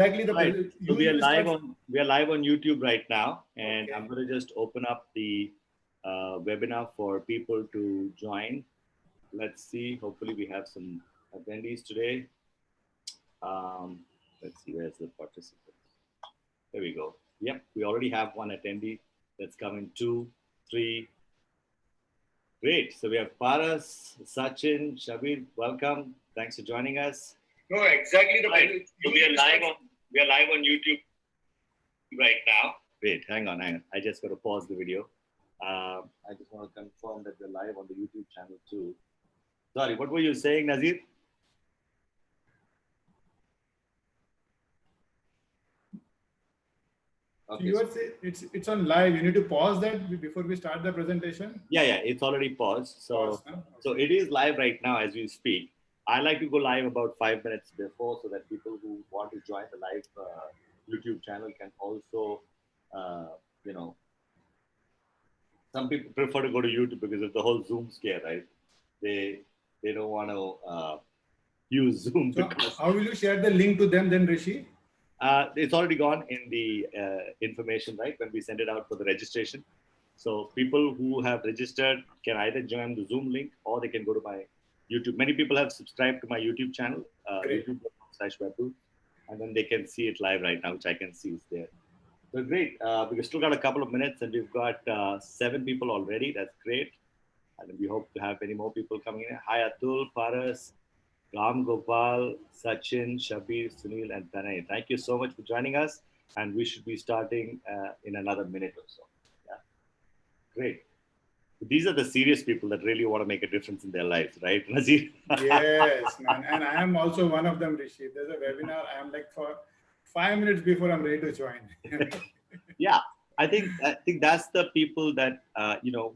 Right. So You start. we are live on YouTube right now, and Okay. I'm going to just open up the webinar for people to join. Let's see. Hopefully, we have some attendees today. Um, let's see. Where's the participants? There we go. Yep, we already have one attendee. That's coming. Two, three. Great. So we have Paras, Sachin, Shabir. Welcome. Thanks for joining us. No, exactly. Right. So we are live on YouTube right now. Wait, hang on. I just got to pause the video. I just want to confirm that we're live on the YouTube channel too. Sorry, what were you saying, Nazir? Okay. You are saying it's on live. You need to pause that before we start the presentation. Yeah, it's already paused. So so it is live right now as we speak. I like to go live about 5 minutes before so that people who want to join the live YouTube channel can also, some people prefer to go to YouTube because of the whole Zoom scare, right? They don't want to use Zoom. So how will you share the link to them then, Rishi? It's already gone in the information, right? When we send it out for the registration. So people who have registered can either join the Zoom link or they can go to my YouTube. Many people have subscribed to my YouTube channel, youtube.com/webboot, and then they can see it live right now, which I can see is there. So great. We've still got a couple of minutes and we've got 7 people already. That's great. And we hope to have many more people coming in. Hi, Atul, Paras, Ram Gopal, Sachin, Shabir, Sunil, and Tanay. Thank you so much for joining us. And we should be starting in another minute or so. Yeah. Great. These are the serious people that really want to make a difference in their lives, right, Nazir? Yes, man. And I am also one of them, Rishi. There's a webinar. I am like for 5 minutes before I'm ready to join. Yeah. I think that's the people that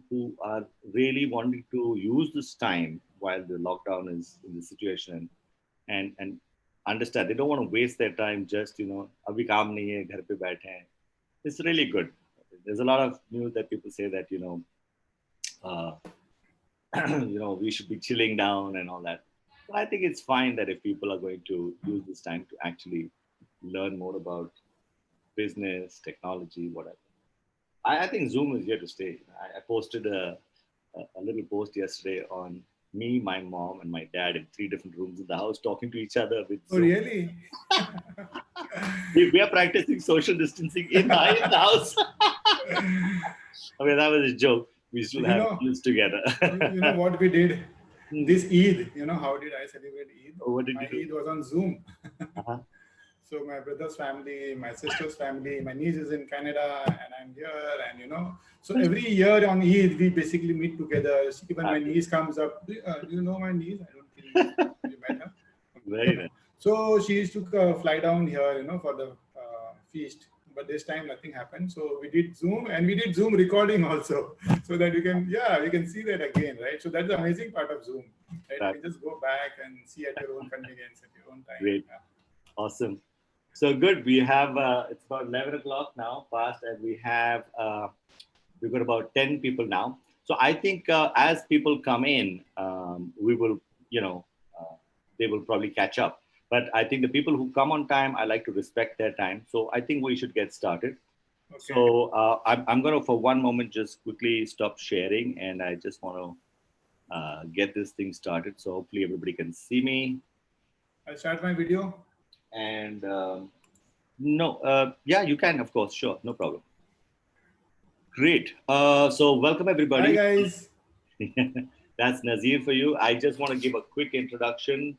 who are really wanting to use this time while the lockdown is in the situation and understand they don't want to waste their time just abhi kaam nahi hai, ghar pe baithe hain. It's really good. There's a lot of news that people say that we should be chilling down and all that. But I think it's fine that if people are going to use this time to actually learn more about business, technology, whatever. I think Zoom is here to stay. I posted a little post yesterday on me, my mom, and my dad in 3 different rooms in the house talking to each other with Zoom. Oh, really? We are practicing social distancing in the house. I mean, that was a joke. We still have meals together. You know what we did? This Eid, how did I celebrate Eid? Oh, what did my you do? Eid was on Zoom. So my brother's family, my sister's family, my niece is in Canada, and I'm here, and so every year on Eid we basically meet together. Even my niece comes up. Do you know my niece? I don't think you met her. Very nice. So she used to fly down here, for the feast. But this time nothing happened. So we did Zoom, and we did Zoom recording also, so that you can see that again, right? So that's the amazing part of Zoom, right? You can just go back and see at your own convenience, at your own time. Great. Yeah. Awesome. So good. We have it's about 11 o'clock now past, and we've got about 10 people now. So I think as people come in, we will they will probably catch up. But I think the people who come on time, I like to respect their time. So I think we should get started. Okay. So I'm going to, for one moment, just quickly stop sharing. And I just want to get this thing started. So hopefully everybody can see me. I'll start my video. And yeah, you can, of course. Sure. No problem. Great. So welcome, everybody. Hi, guys. That's Nazir for you. I just want to give a quick introduction.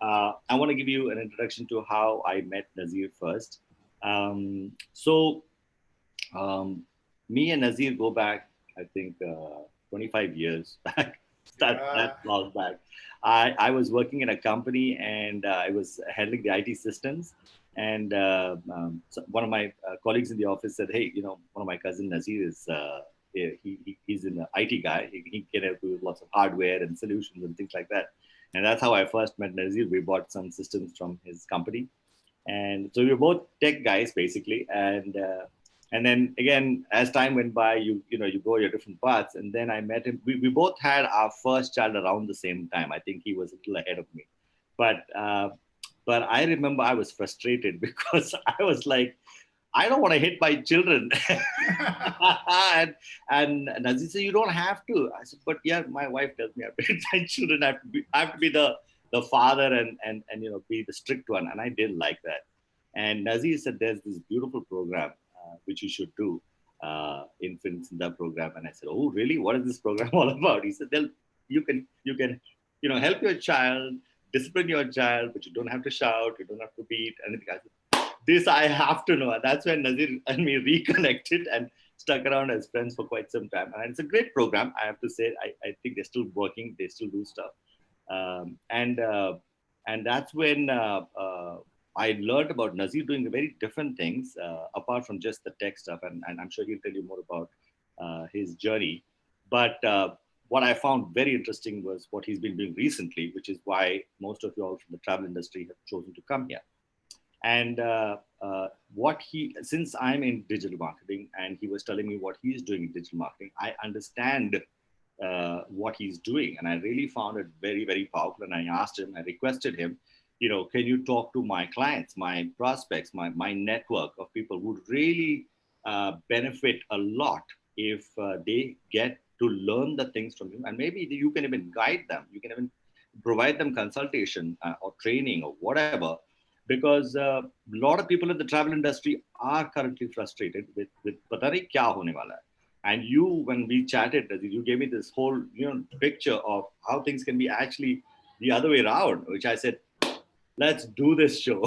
I want to give you an introduction to how I met Nazir first. Me and Nazir go back, I think, 25 years back. That long back. I was working in a company and I was handling the IT systems. And so one of my colleagues in the office said, hey, one of my cousin Nazir is, he's an IT guy. He can help you with lots of hardware and solutions and things like that. And that's how I first met Nazir. We bought some systems from his company. And so we were both tech guys, basically. And then again, as time went by, you go your different paths. And then I met him. We both had our first child around the same time. I think he was a little ahead of me. But But I remember I was frustrated because I was like, I don't want to hit my children. and Nazir said, you don't have to. I said, but yeah, my wife tells me I have to hit my children. I have to be the father and be the strict one. And I didn't like that. And Nazir said, there's this beautiful program which you should do, infants in the program. And I said, oh, really? What is this program all about? He said, you can help your child, discipline your child, but you don't have to shout, you don't have to beat anything. I said, this I have to know. And that's when Nazir and me reconnected and stuck around as friends for quite some time. And it's a great program, I have to say. I think they're still working, they still do stuff. And that's when I learned about Nazir doing very different things apart from just the tech stuff. And I'm sure he'll tell you more about his journey. But what I found very interesting was what he's been doing recently, which is why most of you all from the travel industry have chosen to come here. And since I'm in digital marketing and he was telling me what he's doing in digital marketing, I understand what he's doing. And I really found it very, very powerful. And I asked him, I requested him, can you talk to my clients, my prospects, my network of people who would really benefit a lot if they get to learn the things from you. And maybe you can even guide them. You can even provide them consultation or training or whatever. Because a lot of people in the travel industry are currently frustrated with pata nahi kya hone wala hai. And when we chatted, you gave me this whole picture of how things can be actually the other way around, which I said, let's do this show.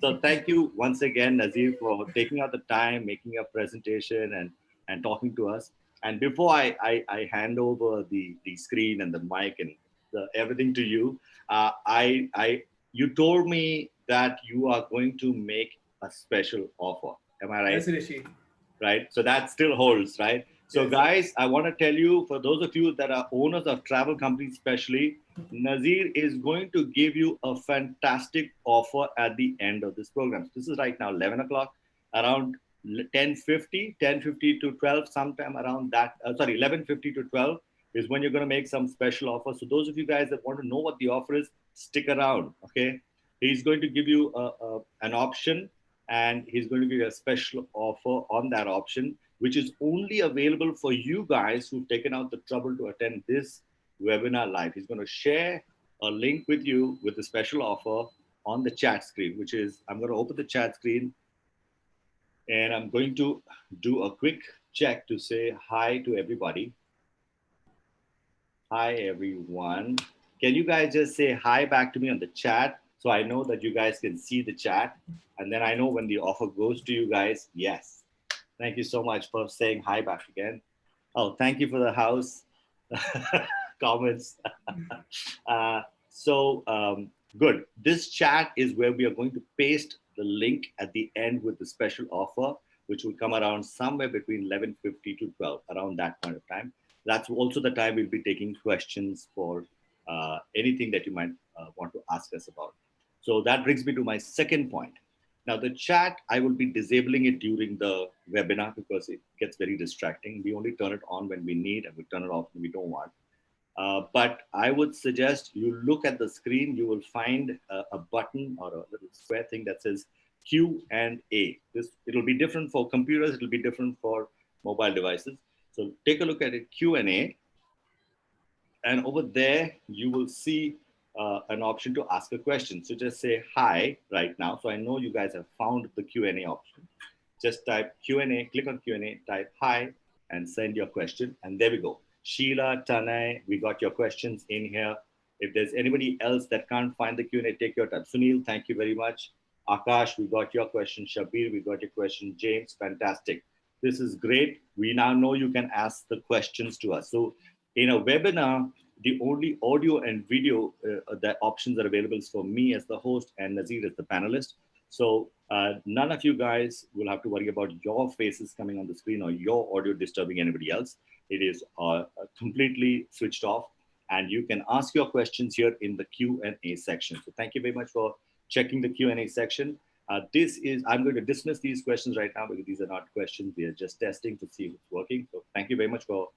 So thank you once again, Nazir, for taking out the time, making a presentation and talking to us. And before I hand over the screen and the mic and everything to you, you told me that you are going to make a special offer. Am I right? Yes, Rishi. Right. So that still holds, right? So yes. Guys, I want to tell you, for those of you that are owners of travel companies, especially, Nazir is going to give you a fantastic offer at the end of this program. This is right now 11 o'clock, around 10:50 to 12, sometime around that. 11:50 to 12 is when you're going to make some special offer. So those of you guys that want to know what the offer is, stick around, okay? He's going to give you an option, and he's going to give you a special offer on that option, which is only available for you guys who've taken out the trouble to attend this webinar live. He's going to share a link with you with the special offer on the chat screen, which is, I'm going to open the chat screen and I'm going to do a quick check to say hi to everybody. Hi, everyone. Can you guys just say hi back to me on the chat so I know that you guys can see the chat? And then I know when the offer goes to you guys, yes. Thank you so much for saying hi back again. Oh, thank you for the house comments. Good. This chat is where we are going to paste the link at the end with the special offer, which will come around somewhere between 11:50 to 12, around that point of time. That's also the time we'll be taking questions for anything that you might want to ask us about. So that brings me to my second point. Now, the chat, I will be disabling it during the webinar because it gets very distracting. We only turn it on when we need and we turn it off when we don't want. But I would suggest you look at the screen. You will find a button or a little square thing that says Q&A. It'll be different for computers. It'll be different for mobile devices. So take a look at it, Q&A. And over there, you will see an option to ask a question. So just say hi right now. So I know you guys have found the Q&A option. Just type Q&A, click on Q&A, type hi, and send your question. And there we go. Sheila, Tanay, we got your questions in here. If there's anybody else that can't find the Q&A, take your time. Sunil, thank you very much. Akash, we got your question. Shabir, we got your question. James, fantastic. This is great. We now know you can ask the questions to us. So in a webinar, the only audio and video that options are available is for me as the host and Nazir as the panelist. So none of you guys will have to worry about your faces coming on the screen or your audio disturbing anybody else. It is completely switched off, and you can ask your questions here in the Q&A section. So thank you very much for checking the Q&A section. I'm going to dismiss these questions right now because these are not questions. We are just testing to see if it's working. So thank you very much for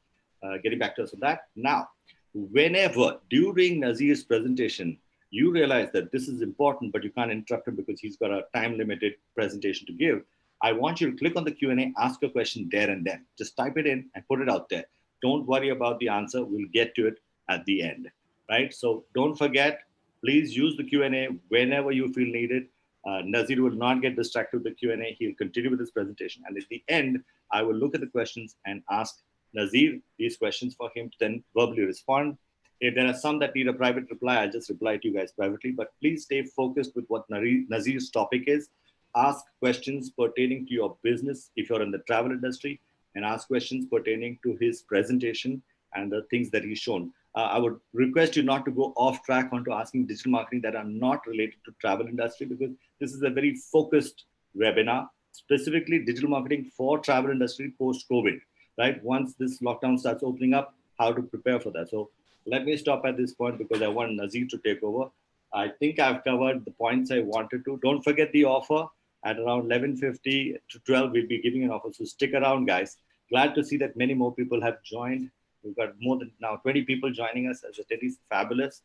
getting back to us on that. Now, whenever during Nazir's presentation, you realize that this is important, but you can't interrupt him because he's got a time limited presentation to give, I want you to click on the Q&A, ask a question there and then. Just type it in and put it out there. Don't worry about the answer. We'll get to it at the end, right? So don't forget, please use the Q&A whenever you feel needed. Nazir will not get distracted with the Q&A. He'll continue with his presentation. And at the end, I will look at the questions and ask Nazir these questions for him to then verbally respond. If there are some that need a private reply, I'll just reply to you guys privately. But please stay focused with what Nazir's topic is. Ask questions pertaining to your business if you're in the travel industry, and ask questions pertaining to his presentation and the things that he's shown. I would request you not to go off track onto asking digital marketing that are not related to travel industry, because this is a very focused webinar, specifically digital marketing for travel industry post-COVID, right? Once this lockdown starts opening up, how to prepare for that. So let me stop at this point because I want Nazir to take over. I think I've covered the points I wanted to. Don't forget the offer. At around 11:50 to 12, we'll be giving an offer. So stick around, guys. Glad to see that many more people have joined. We've got more than now 20 people joining us as attendees. Fabulous.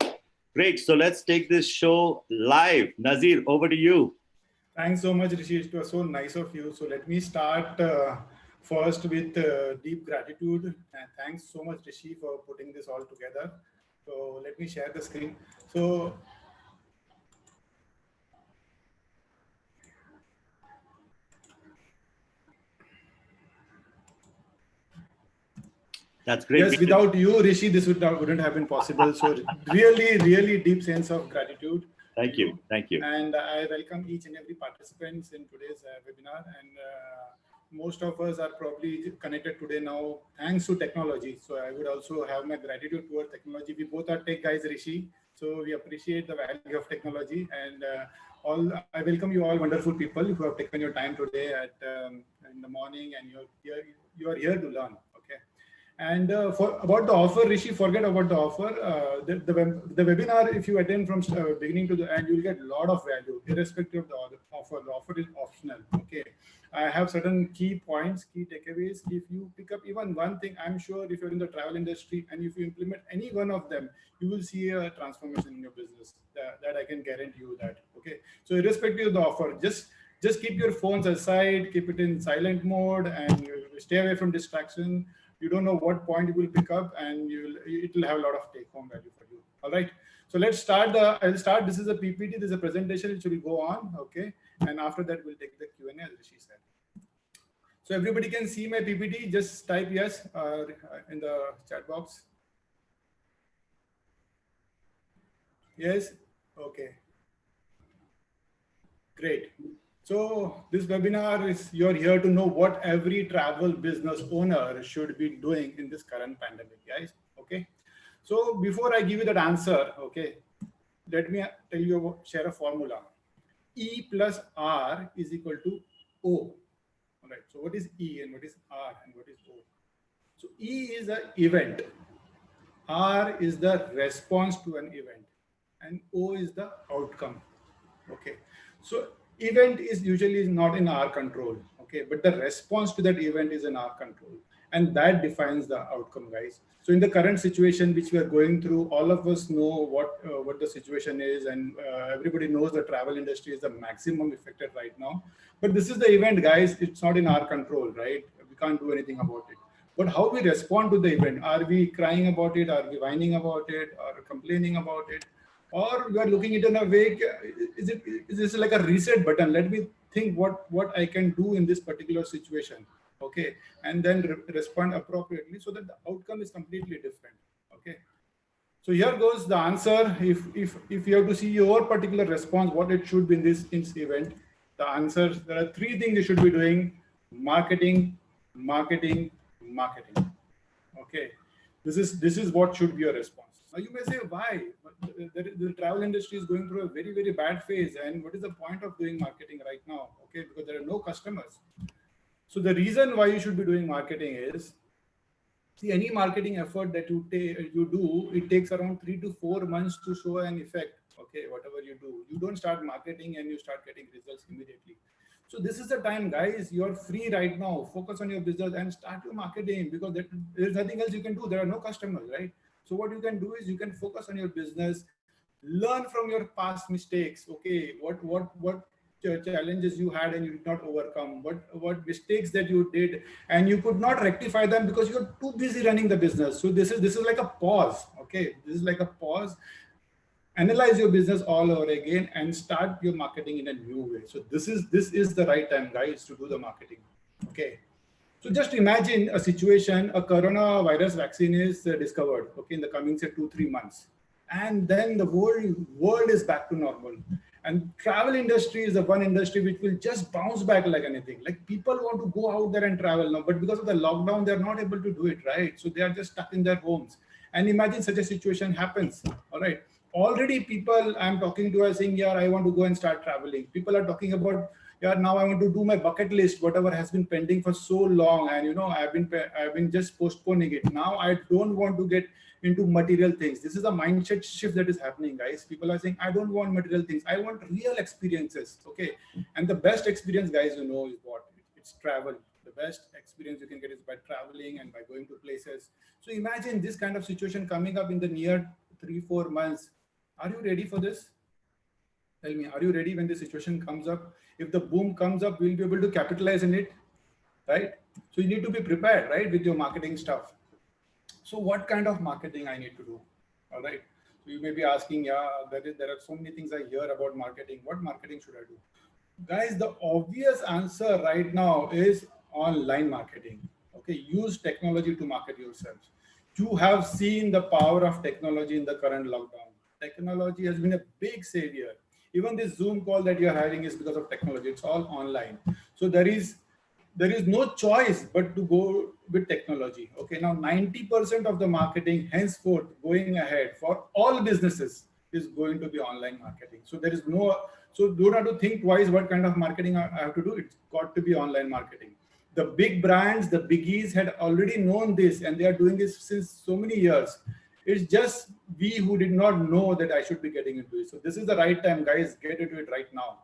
Great. So let's take this show live. Nazir, over to you. Thanks so much, Rishi. It was so nice of you. So let me start first with deep gratitude. And thanks so much, Rishi, for putting this all together. So let me share the screen. So that's great. Yes, without you, Rishi, this wouldn't have been possible. So really, really deep sense of gratitude. Thank you. Thank you. And I welcome each and every participants in today's webinar. And most of us are probably connected today now thanks to technology. So I would also have my gratitude toward technology. We both are tech guys, Rishi. So we appreciate the value of technology. And I welcome you all wonderful people who have taken your time today in the morning, and you are here to learn. Okay. And about the offer, Rishi, forget about the offer. The webinar, if you attend from beginning to the end, you'll get a lot of value, irrespective of the offer. The offer is optional. Okay. I have certain key points, key takeaways. If you pick up even one thing, I'm sure if you're in the travel industry and if you implement any one of them, you will see a transformation in your business. That I can guarantee you that. Okay. So irrespective of the offer, just keep your phones aside, keep it in silent mode, and stay away from distraction. You don't know what point you will pick up, and it will have a lot of take-home value for you. All right. So let's start. I'll start. This is a PPT. This is a presentation which will go on. Okay. And after that, we'll take the Q&A, as Rishi said. So everybody can see my PPT. Just type yes in the chat box. Yes. Okay. Great. So this webinar is, you're here to know what every travel business owner should be doing in this current pandemic, guys. Okay. So before I give you that answer, okay, let me tell you, share a formula. E plus R is equal to O. All right. So what is E and what is R and what is O? So E is the event. R is the response to an event, and O is the outcome. Okay. So event is usually not in our control, okay, but the response to that event is in our control, and that defines the outcome, guys. So in the current situation which we are going through, all of us know what the situation is, and everybody knows the travel industry is the maximum affected right now. But this is the event, guys. It's not in our control, right? We can't do anything about it. But how we respond to the event? Are we crying about it? Are we whining about it? Or complaining about it? Or you are looking at it in a way, is this like a reset button? Let me think what I can do in this particular situation, okay, and then respond appropriately so that the outcome is completely different, okay. So here goes the answer. If you have to see your particular response, what it should be in this event, the answers, there are three things you should be doing: marketing, marketing, marketing. Okay, this is what should be your response. Now you may say, why? The travel industry is going through a very, very bad phase, and what is the point of doing marketing right now? Okay, because there are no customers. So the reason why you should be doing marketing is, see, any marketing effort that you do, it takes around 3 to 4 months to show an effect. Okay, whatever you do, you don't start marketing and you start getting results immediately. So this is the time, guys. You're free right now. Focus on your business and start your marketing, because there's nothing else you can do. There are no customers, right? So what you can do is you can focus on your business, Learn from your past mistakes. Okay, what challenges you had and you did not overcome, what mistakes that you did and you could not rectify them because you're too busy running the business. So this is like a pause. Okay, this is like a pause. Analyze your business all over again and start your marketing in a new way. So this is the right time, guys, to do the marketing. Okay, so just imagine a situation: a coronavirus vaccine is discovered, okay, in the coming say 2-3 months, and then the world is back to normal. And travel industry is the one industry which will just bounce back like anything. Like people want to go out there and travel now, but because of the lockdown, they're not able to do it, right? So they are just stuck in their homes. And imagine such a situation happens. All right. Already people I'm talking to are saying, yeah, I want to go and start traveling. People are talking about, yeah, now I want to do my bucket list, whatever has been pending for so long, and I've been just postponing it. Now I don't want to get into material things. This is a mindset shift that is happening, guys. People are saying, I don't want material things, I want real experiences. Okay, and the best experience, guys, is what? It's travel. The best experience you can get is by traveling and by going to places. So imagine this kind of situation coming up in the near 3-4 months. Are you ready for this? Tell me, are you ready when the situation comes up? If the boom comes up, we'll be able to capitalize in it, right? So you need to be prepared, right, with your marketing stuff. So what kind of marketing I need to do? All right. So you may be asking, yeah, there are so many things I hear about marketing. What marketing should I do? Guys, the obvious answer right now is online marketing. Okay, use technology to market yourselves. You have seen the power of technology in the current lockdown. Technology has been a big savior. Even this Zoom call that you're having is because of technology. It's all online. So there is no choice but to go with technology. Okay, now 90% of the marketing henceforth going ahead for all businesses is going to be online marketing. So there is no, so don't have to think twice what kind of marketing I have to do. It's got to be online marketing. The big brands, the biggies had already known this and they are doing this since so many years. It's just we who did not know that I should be getting into it. So this is the right time, guys. Get into it right now.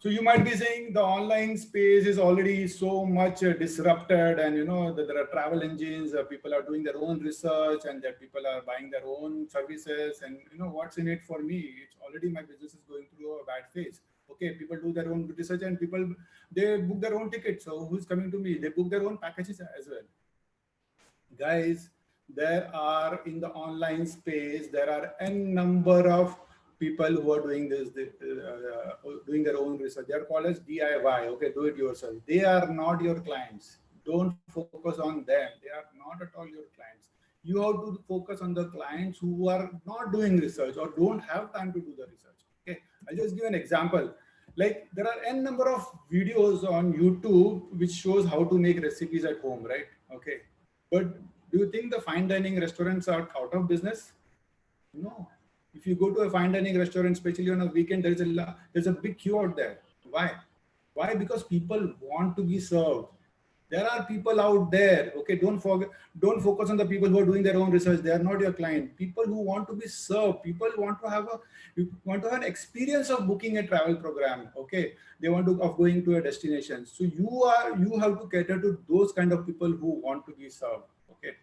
So you might be saying the online space is already so much disrupted, and that there are travel engines, people are doing their own research, and that people are buying their own services, and what's in it for me? It's already my business is going through a bad phase. Okay, people do their own research and people they book their own tickets. So who's coming to me? They book their own packages as well. Guys, there are in the online space there are n number of people who are doing this, doing their own research. They are called as DIY. Okay, do it yourself. They are not your clients. Don't focus on them. They are not at all your clients. You have to focus on the clients who are not doing research or don't have time to do the research. Okay, I'll just give an example. Like there are n number of videos on YouTube which shows how to make recipes at home, right? Okay, but do you think the fine dining restaurants are out of business? No. If you go to a fine dining restaurant, especially on a weekend, there's a big queue out there. Why? Why? Because people want to be served. There are people out there. Okay, don't focus on the people who are doing their own research. They are not your client. People who want to be served. People want to have an experience of booking a travel program. Okay, they want to of going to a destination. So you have to cater to those kind of people who want to be served. Okay.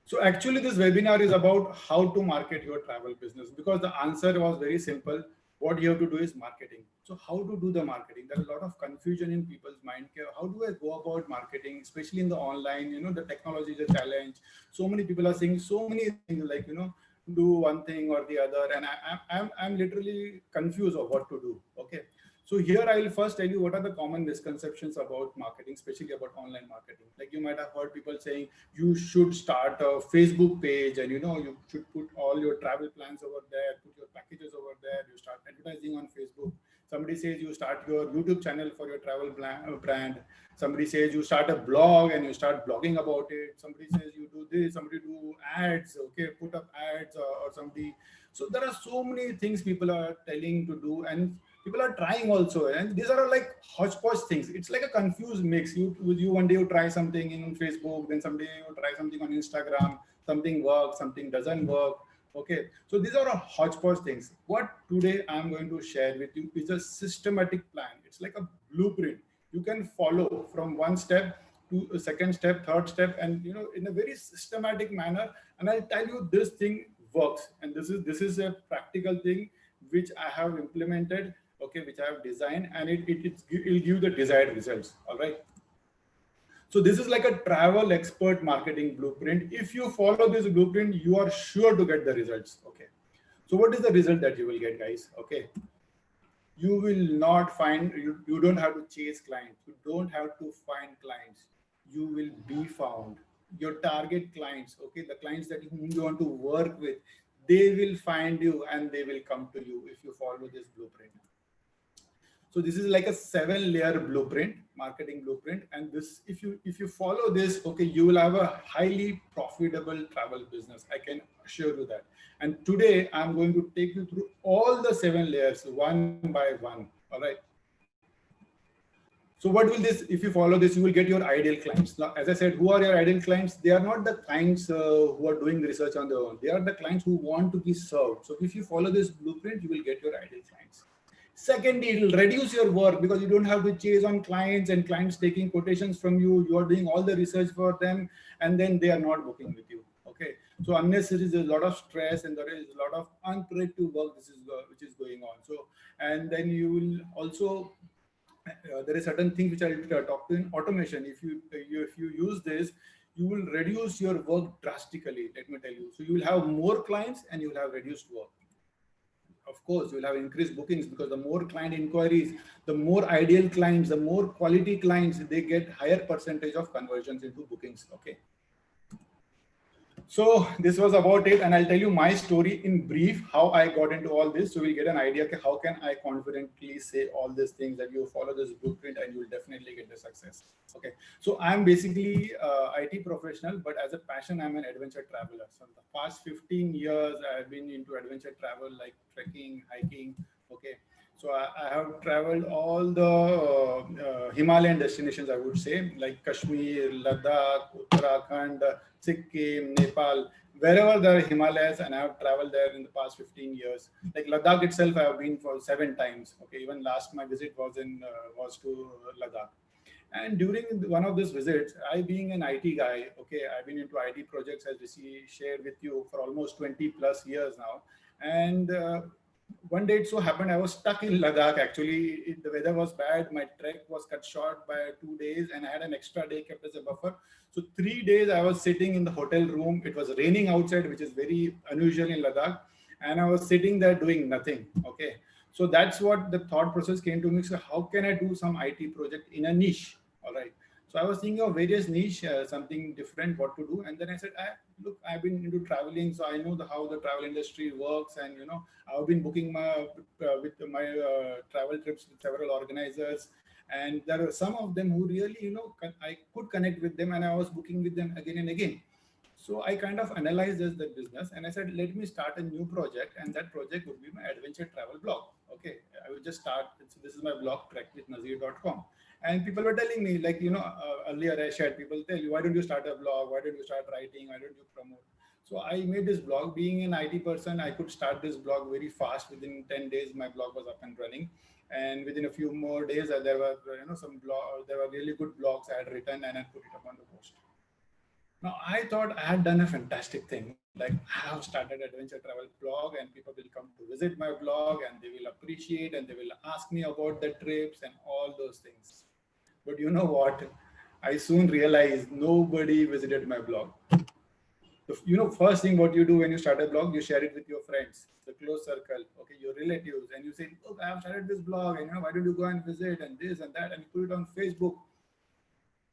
So actually this webinar is about how to market your travel business, because the answer was very simple. What you have to do is marketing. So how to do the marketing? There's a lot of confusion in people's mind. How do I go about marketing, especially in the online? The technology is a challenge. So many people are saying so many things like, do one thing or the other. And I'm literally confused of what to do. Okay. So here I will first tell you what are the common misconceptions about marketing, especially about online marketing. Like you might have heard people saying you should start a Facebook page and you should put all your travel plans over there, put your packages over there, you start advertising on Facebook. Somebody says you start your YouTube channel for your travel brand. Somebody says you start a blog and you start blogging about it. Somebody says you do this, somebody do ads, okay, put up ads or somebody. So there are so many things people are telling to do, and people are trying also, and these are like hodgepodge things. It's like a confused mix. You one day you try something in Facebook, then someday you try something on Instagram, something works, something doesn't work. Okay, so these are a hodgepodge things. What today I'm going to share with you is a systematic plan. It's like a blueprint you can follow from one step to a second step, third step, and in a very systematic manner. And I'll tell you this thing works. And this is a practical thing which I have implemented, okay, which I have designed, and it'll give the desired results. All right. So this is like a travel expert marketing blueprint. If you follow this blueprint, you are sure to get the results. Okay. So what is the result that you will get, guys? Okay. You will not find, you don't have to chase clients. You don't have to find clients. You will be found. Your target clients, okay, the clients that you want to work with, they will find you and they will come to you if you follow this blueprint. So this is like a 7-layer blueprint, marketing blueprint. And this, if you follow this, okay, you will have a highly profitable travel business. I can assure you that. And today I'm going to take you through all the 7 layers one by one. All right. So what will this, if you follow this, you will get your ideal clients. Now, as I said, who are your ideal clients? They are not the clients who are doing research on their own. They are the clients who want to be served. So if you follow this blueprint, you will get your ideal clients. Secondly, it will reduce your work because you don't have to chase on clients and clients taking quotations from you. You are doing all the research for them and then they are not booking with you. Okay. So unnecessary, there's a lot of stress and there is a lot of unproductive work which is going on. So, and then you will also, there is certain things which I'll talk to in automation. If you use this, you will reduce your work drastically, let me tell you. So you will have more clients and you will have reduced work. Of course, you will have increased bookings because the more client inquiries, the more ideal clients, the more quality clients, they get higher percentage of conversions into bookings. Okay. So this was about it, and I'll tell you my story in brief, how I got into all this. So we'll get an idea, okay, how can I confidently say all these things that you follow this blueprint and you will definitely get the success. Okay. So I'm basically IT professional, but as a passion, I'm an adventure traveler. So the past 15 years, I've been into adventure travel, like trekking, hiking. Okay. So I have traveled all the Himalayan destinations, I would say, like Kashmir, Ladakh, Uttarakhand, Sikkim, Nepal, wherever there are Himalayas, and I have traveled there in the past 15 years. Like Ladakh itself, I have been for 7 times. Okay, even last my visit was to Ladakh. And during one of these visits, I being an IT guy, okay, I've been into IT projects, as Rishi shared with you, for almost 20 plus years now. And one day it so happened I was stuck in Ladakh. Actually, the weather was bad. My trek was cut short by 2 days and I had an extra day kept as a buffer. So 3 days I was sitting in the hotel room. It was raining outside, which is very unusual in Ladakh. And I was sitting there doing nothing. Okay. So that's what the thought process came to me. So how can I do some IT project in a niche? All right. So I was thinking of various niche, something different, what to do. And then I said, look, I've been into traveling, so I know how the travel industry works. And, you know, I've been booking my travel trips with several organizers. And there are some of them who really, you know, I could connect with them and I was booking with them again and again. So I kind of analyzed the business and I said, let me start a new project. And that project would be my adventure travel blog. Okay, I will just start. So this is my blog, trackwithnazir.com. And people were telling me, like, you know, earlier I shared, people tell you, why don't you start a blog? Why don't you start writing? Why don't you promote? So I made this blog. Being an IT person, I could start this blog very fast. Within 10 days, my blog was up and running. And within a few more days, there were, you know, there were really good blogs I had written and I put it up on the post. Now, I thought I had done a fantastic thing. Like, I have started adventure travel blog and people will come to visit my blog and they will appreciate and they will ask me about the trips and all those things. But you know what? I soon realized nobody visited my blog. You know, first thing what you do when you start a blog, you share it with your friends, the close circle, okay, your relatives, and you say, look, I have started this blog, and you know, why don't you go and visit and this and that, and you put it on Facebook.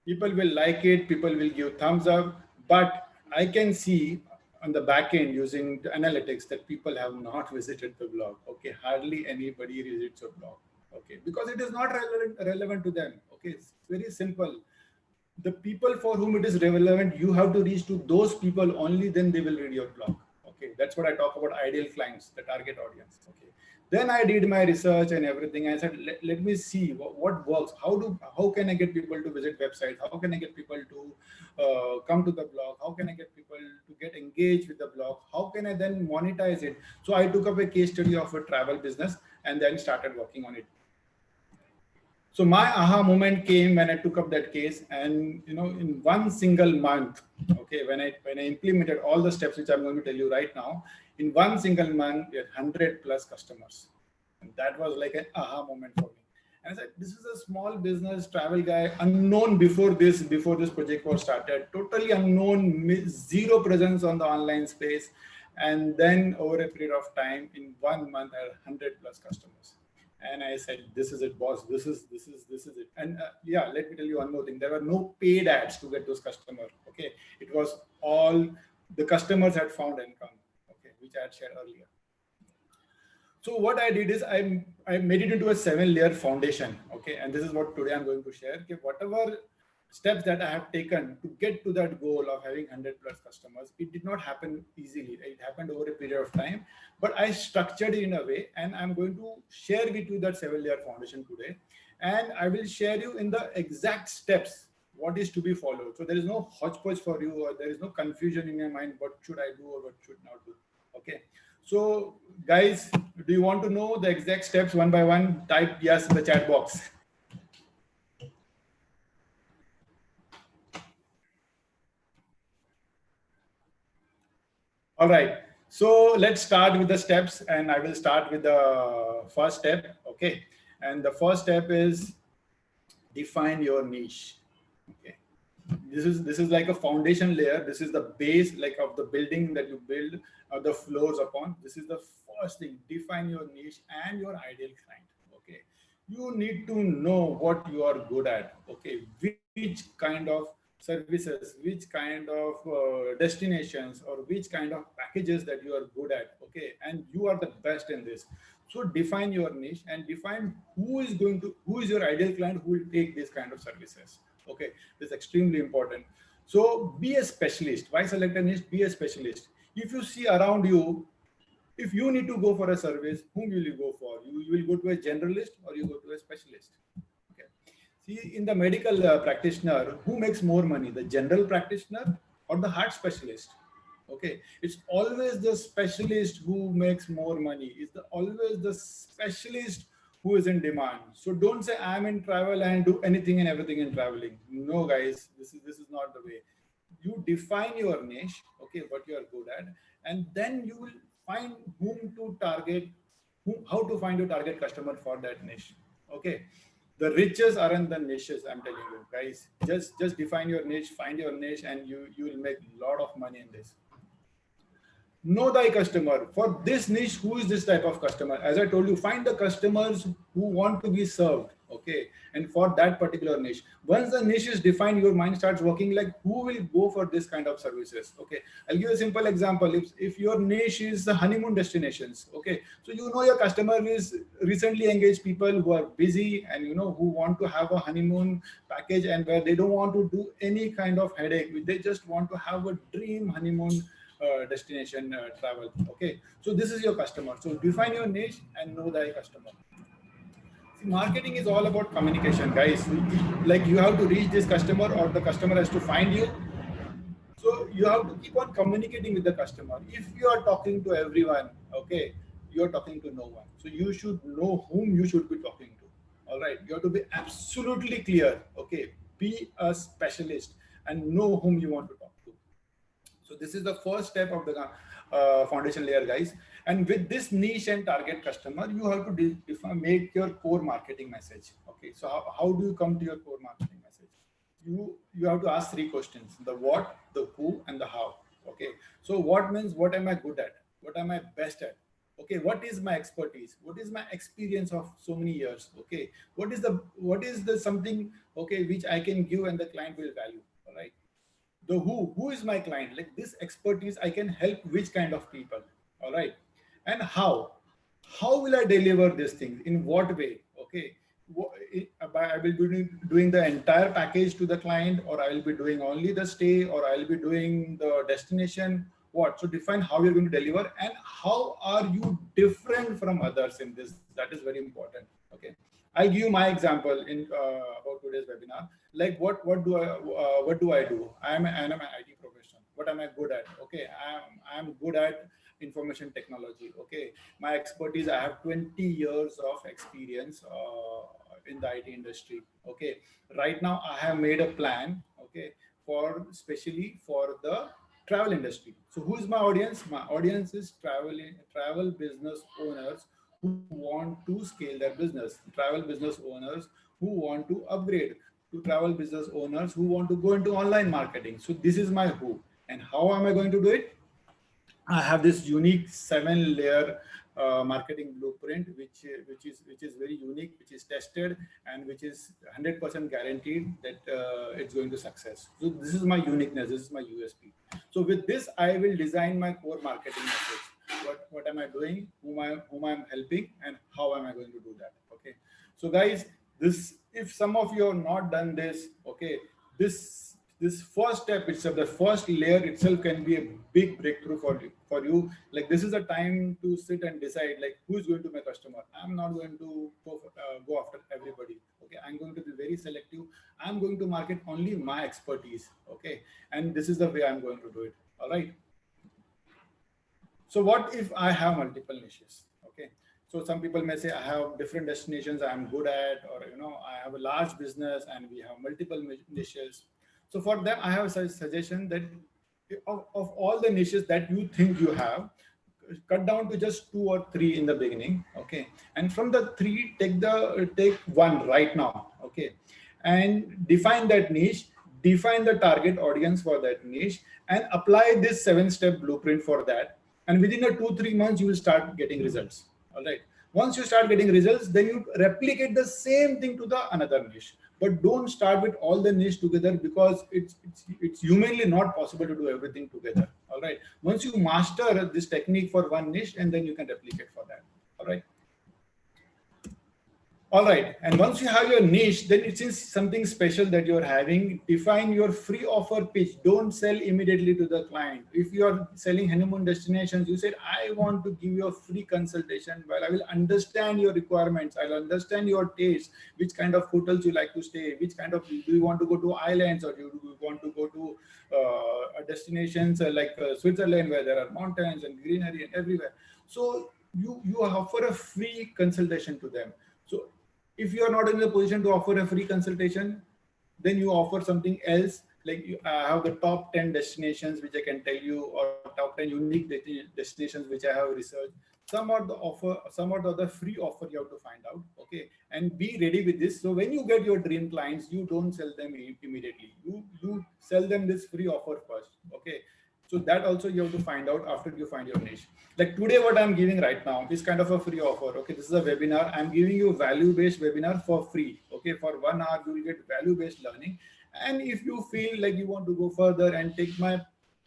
People will like it, people will give thumbs up, but I can see on the back end using the analytics that people have not visited the blog. Okay, hardly anybody visits your blog. Okay, because it is not relevant to them. Okay, it's very simple. The people for whom it is relevant, you have to reach to those people only, then they will read your blog. Okay, that's what I talk about ideal clients, the target audience. Okay, then I did my research and everything. I said, let me see what works. How can I get people to visit websites? How can I get people to come to the blog? How can I get people to get engaged with the blog? How can I then monetize it? So I took up a case study of a travel business and then started working on it. So my aha moment came when I took up that case, and you know, in one single month, okay, when I implemented all the steps which I'm going to tell you right now, In one single month, we had 100 plus customers. And that was like an aha moment for me. And I said, this is a small business, travel guy, unknown before this project was started, totally unknown, zero presence on the online space. And then over a period of time, in 1 month, I had 100 plus customers. And I said, this is it, boss. This is it. And yeah, let me tell you one more thing. There were no paid ads to get those customers. Okay. It was all the customers had found income, okay, which I had shared earlier. So what I did is I made it into a 7-layer foundation. Okay. And this is what today I'm going to share. Okay, whatever steps that I have taken to get to that goal of having 100 plus customers, it did not happen easily. It happened over a period of time, but I structured it in a way, and I'm going to share with you that 7-layer foundation today. And I will share you in the exact steps what is to be followed. So there is no hodgepodge for you, or there is no confusion in your mind, what should I do or what should not do. Okay. So guys, do you want to know the exact steps one by one? Type yes in the chat box. All right, so let's start with the steps, and I will start with the first step. Okay, and the first step is define your niche. Okay, this is like a foundation layer. This is the base, like of the building that you build the floors upon. This is the first thing. Define your niche and your ideal client. Okay, you need to know what you are good at. Okay, which kind of services, which kind of destinations, or which kind of packages that you are good at. Okay, and you are the best in this. So define your niche and define who is your ideal client who will take this kind of services. Okay, this is extremely important. So be a specialist. Why select a niche? Be a specialist. If you see around you, if you need to go for a service, whom will you go for? You will go to a generalist or you go to a specialist. Okay. See, in the medical practitioner, who makes more money, the general practitioner or the heart specialist? Okay, it's always the specialist who makes more money. It's always the specialist who is in demand. So don't say I'm in travel and do anything and everything in traveling. No, guys, this is not the way. You define your niche, okay, what you are good at, and then you will find whom to target, how to find your target customer for that niche. Okay, the riches are in the niches. I'm telling you, guys. Just define your niche, find your niche, and you will make a lot of money in this. Know thy customer. For this niche, who is this type of customer? As I told you, find the customers who want to be served. Okay, and for that particular niche, once the niche is defined, your mind starts working like who will go for this kind of services. Okay, I'll give you a simple example. If your niche is the honeymoon destinations, okay, so you know your customer is recently engaged people who are busy and who want to have a honeymoon package, and where they don't want to do any kind of headache. They just want to have a dream honeymoon destination travel. Okay, so this is your customer. So define your niche and know thy customer. See, marketing is all about communication, guys. Like you have to reach this customer, or the customer has to find you. So you have to keep on communicating with the customer. If you are talking to everyone, okay, you are talking to no one. So you should know whom you should be talking to. All right, you have to be absolutely clear. Okay, be a specialist and know whom you want to talk to. So this is the first step of the foundation layer, guys. And with this niche and target customer, you have to make your core marketing message. Okay, so how do you come to your core marketing message? You have to ask 3 questions: the what, the who, and the how. Okay, so what means what am I good at? What am I best at? Okay, what is my expertise? What is my experience of so many years? Okay, what is the something, okay, which I can give and the client will value? All right. The who is my client? Like this expertise, I can help which kind of people? All right. And how will I deliver these things? In what way? Okay, I will be doing the entire package to the client, or I will be doing only the stay, or I will be doing the destination. What? So define how you're going to deliver, and how are you different from others in this? That is very important. Okay, I'll give you my example in about today's webinar. Like what do I do? I'm an IT professional. What am I good at? Okay, I'm good at information technology. Okay, my expertise, I have 20 years of experience in the IT industry. Okay, right now I have made a plan, okay, especially for the travel industry. So who is my audience? My audience is travel business owners who want to scale their business, travel business owners who want to upgrade, to travel business owners who want to go into online marketing. So this is my who. And how am I going to do it? I have this unique 7-layer marketing blueprint, which is very unique, which is tested, and which is 100% guaranteed that it's going to success. So this is my uniqueness. This is my USP. So with this, I will design my core marketing message. What am I doing? Whom I'm helping, and how am I going to do that? Okay. So guys, this, if some of you have not done this, okay, this first step itself, the first layer itself, can be a big breakthrough for you. Like, this is the time to sit and decide, like, who is going to my customer. I'm not going to go after everybody. Okay, I'm going to be very selective. I'm going to market only my expertise. Okay, and this is the way I'm going to do it. All right. So what if I have multiple niches? Okay. So some people may say, I have different destinations I'm good at, or, you know, I have a large business and we have multiple niches. So for them, I have a suggestion that of all the niches that you think you have, cut down to just 2 or 3 in the beginning. Okay. And from the 3, take one right now. Okay. And define that niche, define the target audience for that niche, and apply this 7-step blueprint for that. And within a 2-3 months, you will start getting results. All right. Once you start getting results, then you replicate the same thing to the another niche. But don't start with all the niche together, because it's humanly not possible to do everything together. All right. Once you master this technique for one niche, and then you can replicate for that. All right. All right. And once you have your niche, then it is something special that you're having. Define your free offer pitch. Don't sell immediately to the client. If you are selling honeymoon destinations, you said, I want to give you a free consultation where I will understand your requirements. I'll understand your taste, which kind of hotels you like to stay, which kind of, do you want to go to islands, or do you want to go to destinations like Switzerland, where there are mountains and greenery and everywhere. So you offer a free consultation to them. So if you are not in the position to offer a free consultation, then you offer something else. Like, I have the top 10 destinations which I can tell you, or top 10 unique destinations which I have researched. Some are the offer, some are the free offer you have to find out. Okay, and be ready with this. So when you get your dream clients, you don't sell them immediately. You sell them this free offer first. Okay. So that also you have to find out after you find your niche. Like today, what I'm giving right now is kind of a free offer. Okay, this is a webinar. I'm giving you value-based webinar for free. Okay, for 1 hour, you will get value-based learning. And if you feel like you want to go further and take my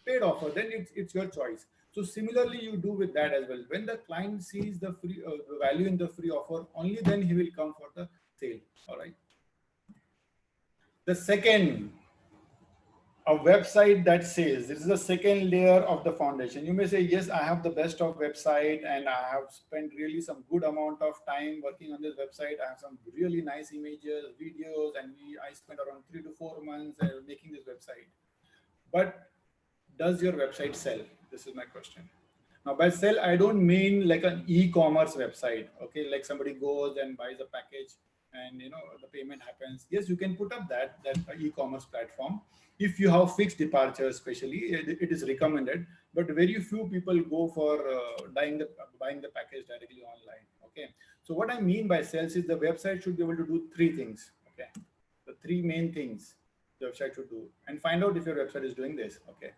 paid offer, then it's your choice. So similarly, you do with that as well. When the client sees the free value in the free offer, only then he will come for the sale. All right. The second, a website that says, this is the second layer of the foundation. You may say, yes, I have the best of website, and I have spent really some good amount of time working on this website. I have some really nice images, videos, and I spent around 3 to 4 months making this website. But does your website sell? This is my question. Now, by sell, I don't mean like an e-commerce website. Okay, like somebody goes and buys a package, and the payment happens. Yes, you can put up that e-commerce platform. If you have fixed departure, especially, it is recommended. But very few people go for buying the package directly online. Okay. So what I mean by sales is the website should be able to do 3 things. Okay. The 3 main things the website should do, and find out if your website is doing this. Okay.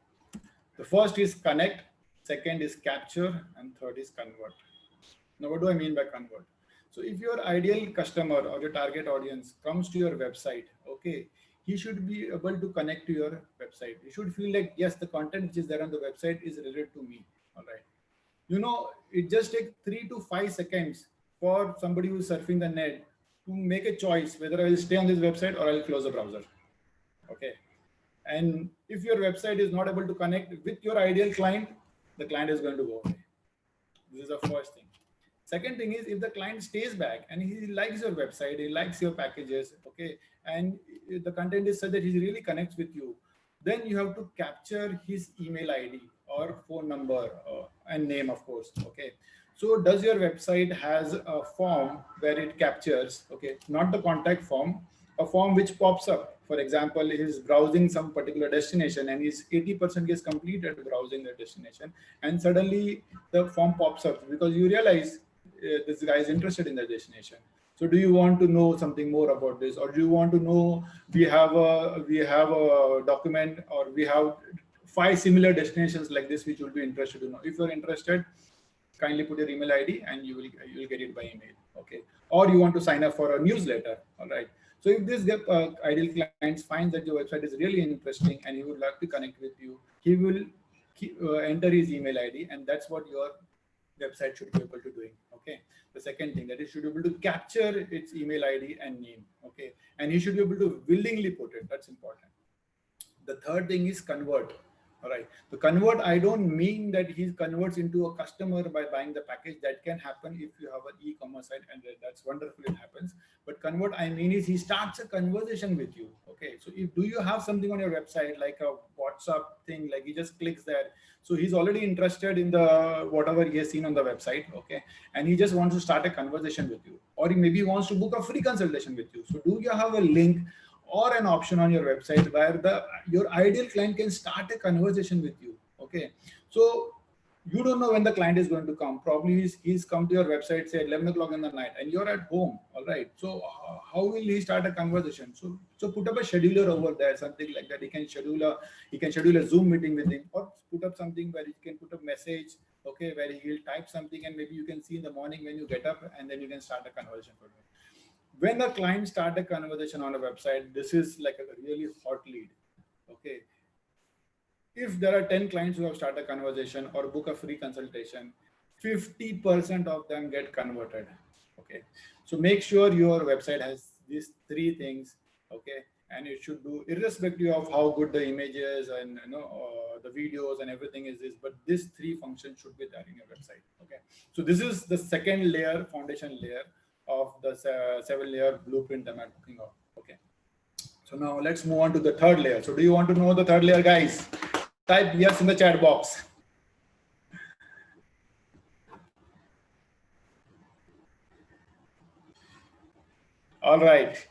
The first is connect. Second is capture, and third is convert. Now, what do I mean by convert? So if your ideal customer or your target audience comes to your website, okay, he should be able to connect to your website. He should feel like, yes, the content which is there on the website is related to me. All right. It just takes 3 to 5 seconds for somebody who's surfing the net to make a choice whether I will stay on this website or I'll close the browser. Okay. And if your website is not able to connect with your ideal client, the client is going to go away. This is the first thing. Second thing is, if the client stays back and he likes your website, he likes your packages, okay, and the content is such that he really connects with you, then you have to capture his email ID or phone number and name, of course. Okay. So does your website has a form where it captures, okay, not the contact form, a form which pops up. For example, he's browsing some particular destination and his 80% is completed browsing the destination, and suddenly the form pops up because you realize this guy is interested in the destination. So do you want to know something more about this, or do you want to know we have a document, or we have 5 similar destinations like this which you'll be interested to know? If you're interested, kindly put your email ID and you will get it by email. Okay, or you want to sign up for a newsletter. All right. So if this ideal client finds that your website is really interesting and he would like to connect with you, he will enter his email ID, and that's what your website should be able to doing. Okay. The second thing, that it should be able to capture its email ID and name. Okay, and he should be able to willingly put it. That's important. The third thing is convert. All right. So convert, I don't mean that he converts into a customer by buying the package. That can happen if you have an e-commerce site, and that's wonderful, it happens. But convert, I mean, is he starts a conversation with you. Okay. So if do you have something on your website like a WhatsApp thing, like he just clicks there. So he's already interested in the whatever he has seen on the website. Okay. And he just wants to start a conversation with you, or he maybe wants to book a free consultation with you. So do you have a link or an option on your website where your ideal client can start a conversation with you? Okay, so you don't know when the client is going to come. Probably he's come to your website, say 11 o'clock in the night, and you're at home. All right, so how will he start a conversation? So put up a scheduler over there, something like that. He can schedule a Zoom meeting with him, or put up something where he can put a message, okay, where he'll type something, and maybe you can see in the morning when you get up, and then you can start a conversation for him. When a client starts a conversation on a website, this is like a really hot lead. Okay. If there are 10 clients who have started a conversation or book a free consultation, 50% of them get converted. Okay. So make sure your website has these 3 things. Okay. And it should do, irrespective of how good the images and the videos and everything is, but these 3 functions should be there in your website. Okay. So this is the second layer, foundation layer of the 7-layer blueprint that I'm talking about. Okay. So now let's move on to the third layer. So do you want to know the third layer, guys? Type yes in the chat box. All right.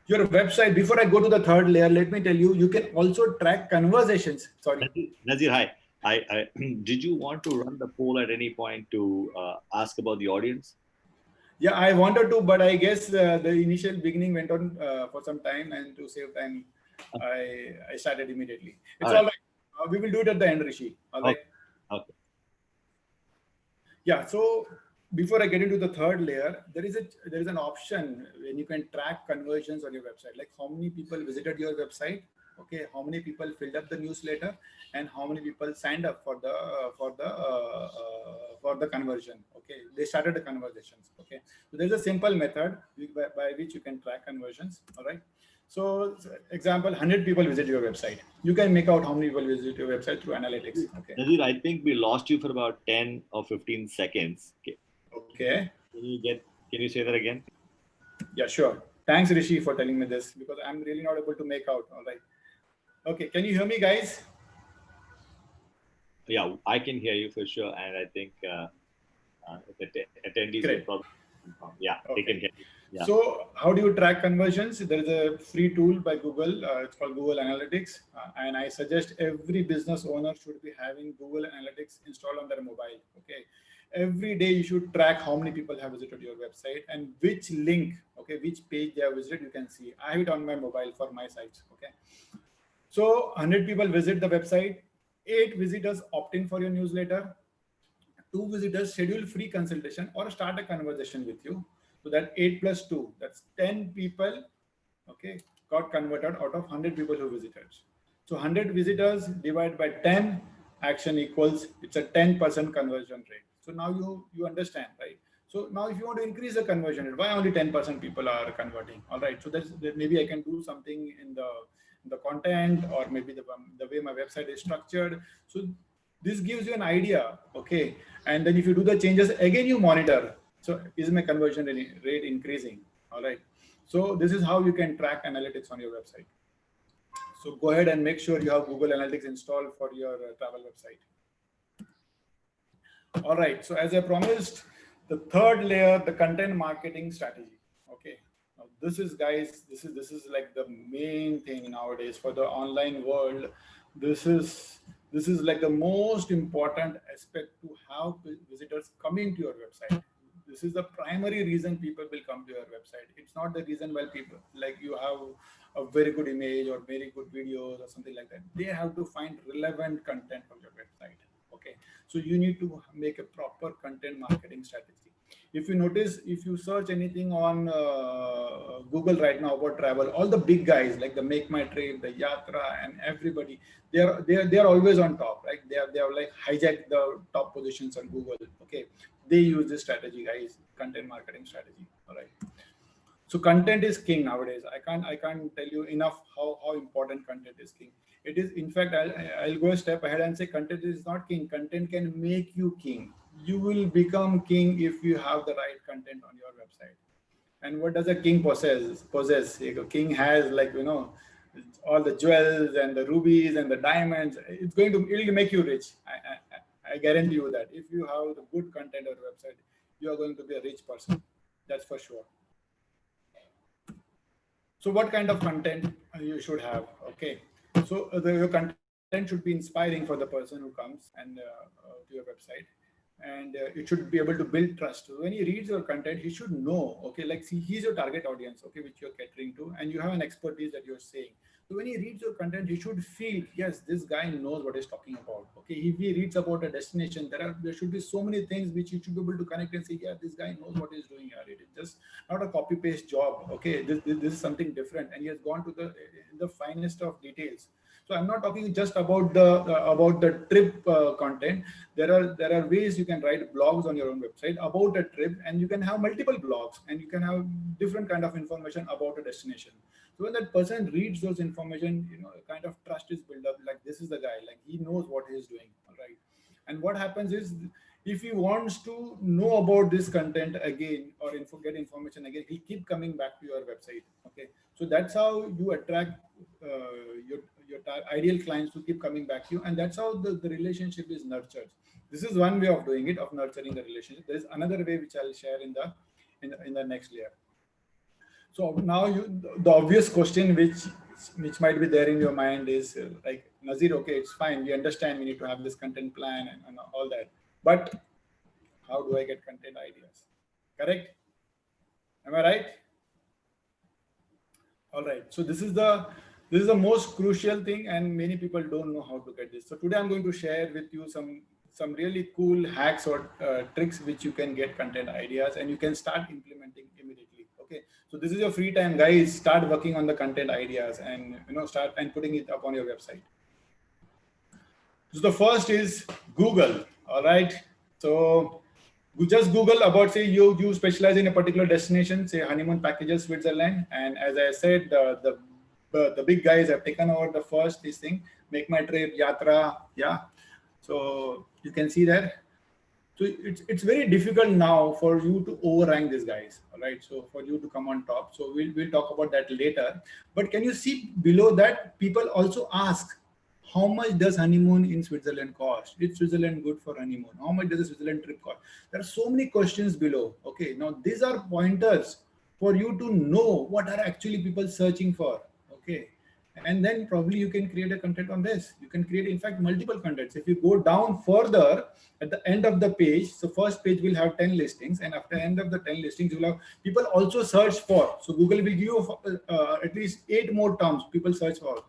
Your website, before I go to the third layer, let me tell you, you can also track conversations. Sorry. Nazir, hi. Did you want to run the poll at any point to ask about the audience? Yeah, I wanted to, but I guess the initial beginning went on for some time, and to save time, I started immediately. It's all right. We will do it at the end, Rishi. All right. Okay. Yeah. So before I get into the third layer, there is an option when you can track conversions on your website, like how many people visited your website. Okay, how many people filled up the newsletter, and how many people signed up for the conversion. Okay, they started the conversations. Okay, so there's a simple method by which you can track conversions. All right. So example, 100 people visit your website. You can make out how many people visit your website through analytics. Okay. Nazir, I think we lost you for about 10 or 15 seconds. Okay. Okay. Can you say that again? Yeah, sure. Thanks, Rishi, for telling me this, because I'm really not able to make out. All right. Okay, can you hear me, guys? Yeah, I can hear you for sure, and I think the attendees will probably, they can hear you. Yeah. So how do you track conversions? There is a free tool by Google. It's called Google Analytics, and I suggest every business owner should be having Google Analytics installed on their mobile. Okay, every day you should track how many people have visited your website and which link, okay, which page they have visited. You can see. I have it on my mobile for my sites. Okay. So 100 people visit the website, 8 visitors opt in for your newsletter, 2 visitors schedule free consultation or start a conversation with you. So that 8 plus 2, that's 10 people, okay, got converted out of 100 people who visited. So 100 visitors divided by 10 action equals, it's a 10% conversion rate. So now you understand, right? So now if you want to increase the conversion rate, why only 10% people are converting? All right, so maybe I can do something in the content, or maybe the way my website is structured. So this gives you an idea, okay? And then if you do the changes, again you monitor. So is my conversion rate increasing? All right. So this is how you can track analytics on your website. So go ahead and make sure you have Google Analytics installed for your travel website. All right. So as I promised, The third layer, the content marketing strategy. Okay. Now this is, guys, this is like the main thing nowadays for the online world. This is like the most important aspect to have visitors coming to your website. This is the primary reason people will come to your website. It's not the reason why people like you have a very good image or very good videos or something like that. They have to find relevant content on your website. Okay, so you need to make a proper content marketing strategy. If you notice, if you search anything on Google right now about travel, all the big guys like the Make My Trip, the Yatra, and everybody, they are always on top, right? They are like hijacked the top positions on Google. Okay, they use this strategy, guys, content marketing strategy. All right. So content is king nowadays. I can't tell you enough how important content is king. It is, in fact, I'll go a step ahead and say content is not king. Content can make you king. You will become king if you have the right content on your website. And what does a king possess? A king has, like, all the jewels and the rubies and the diamonds. It'll make you rich. I guarantee you that if you have the good content on your website, you are going to be a rich person. That's for sure. So what kind of content you should have? Okay, so your content should be inspiring for the person who comes and to your website, and it should be able to build trust. So when he reads your content, he should know, okay, like, see, he's your target audience, okay, which you're catering to, and you have an expertise that you're saying. So when he reads your content, he should feel, yes, this guy knows what he's talking about. Okay, if he reads about a destination, there should be so many things which you should be able to connect and say, yeah, this guy knows what he's doing here. It is just not a copy paste job. Okay, this is something different, and he has gone to the finest of details. So I'm not talking just about the trip content. There are ways you can write blogs on your own website about a trip, and you can have multiple blogs, and you can have different kind of information about a destination. So when that person reads those information, a kind of trust is built up. Like, this is the guy, like, he knows what he is doing. All right. And what happens is, if he wants to know about this content again or get information again, he'll keep coming back to your website. Okay, so that's how you attract your ideal clients to keep coming back to you, and that's how the relationship is nurtured. This is one way of doing it, of nurturing the relationship. There is another way which I'll share in the next layer. So now the obvious question which might be there in your mind is like, Nazir, okay, it's fine. We understand we need to have this content plan and all that. But how do I get content ideas? Correct? Am I right? All right. So this is the most crucial thing, and many people don't know how to get this. So today I'm going to share with you some really cool hacks or tricks which you can get content ideas, and you can start implementing immediately. Okay. So this is your free time, guys. Start working on the content ideas, and start and putting it up on your website. So the first is Google. All right. So you just Google about, say, you specialize in a particular destination, say honeymoon packages, Switzerland. And as I said, the big guys have taken over the first this thing, Make My Trip, Yatra. Yeah. So you can see that. So it's very difficult now for you to overrank these guys. All right. So for you to come on top. So we'll talk about that later. But can you see below that, people also ask, how much does honeymoon in Switzerland cost? Is Switzerland good for honeymoon? How much does a Switzerland trip cost? There are so many questions below. Okay, now these are pointers for you to know what are actually people searching for. Okay, and then probably you can create a content on this. You can create, in fact, multiple contents. If you go down further at the end of the page, so first page will have 10 listings, and after the end of the 10 listings, you'll have people also search for. So Google will give you at least 8 more terms people search for.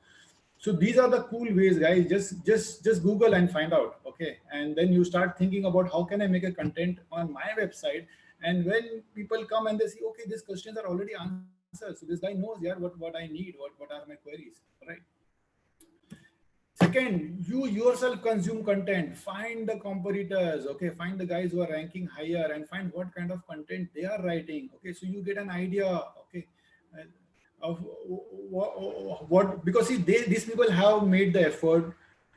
So these are the cool ways, guys. Just Google and find out. Okay, and then you start thinking about, how can I make a content on my website? And when people come and they see, okay, these questions are already answered, so this guy knows, yeah, what I need, what are my queries. All right. Second, you yourself consume content. Find the competitors. Okay, find the guys who are ranking higher and find what kind of content they are writing. Okay, so you get an idea. Okay. Of what, because see, these people have made the effort.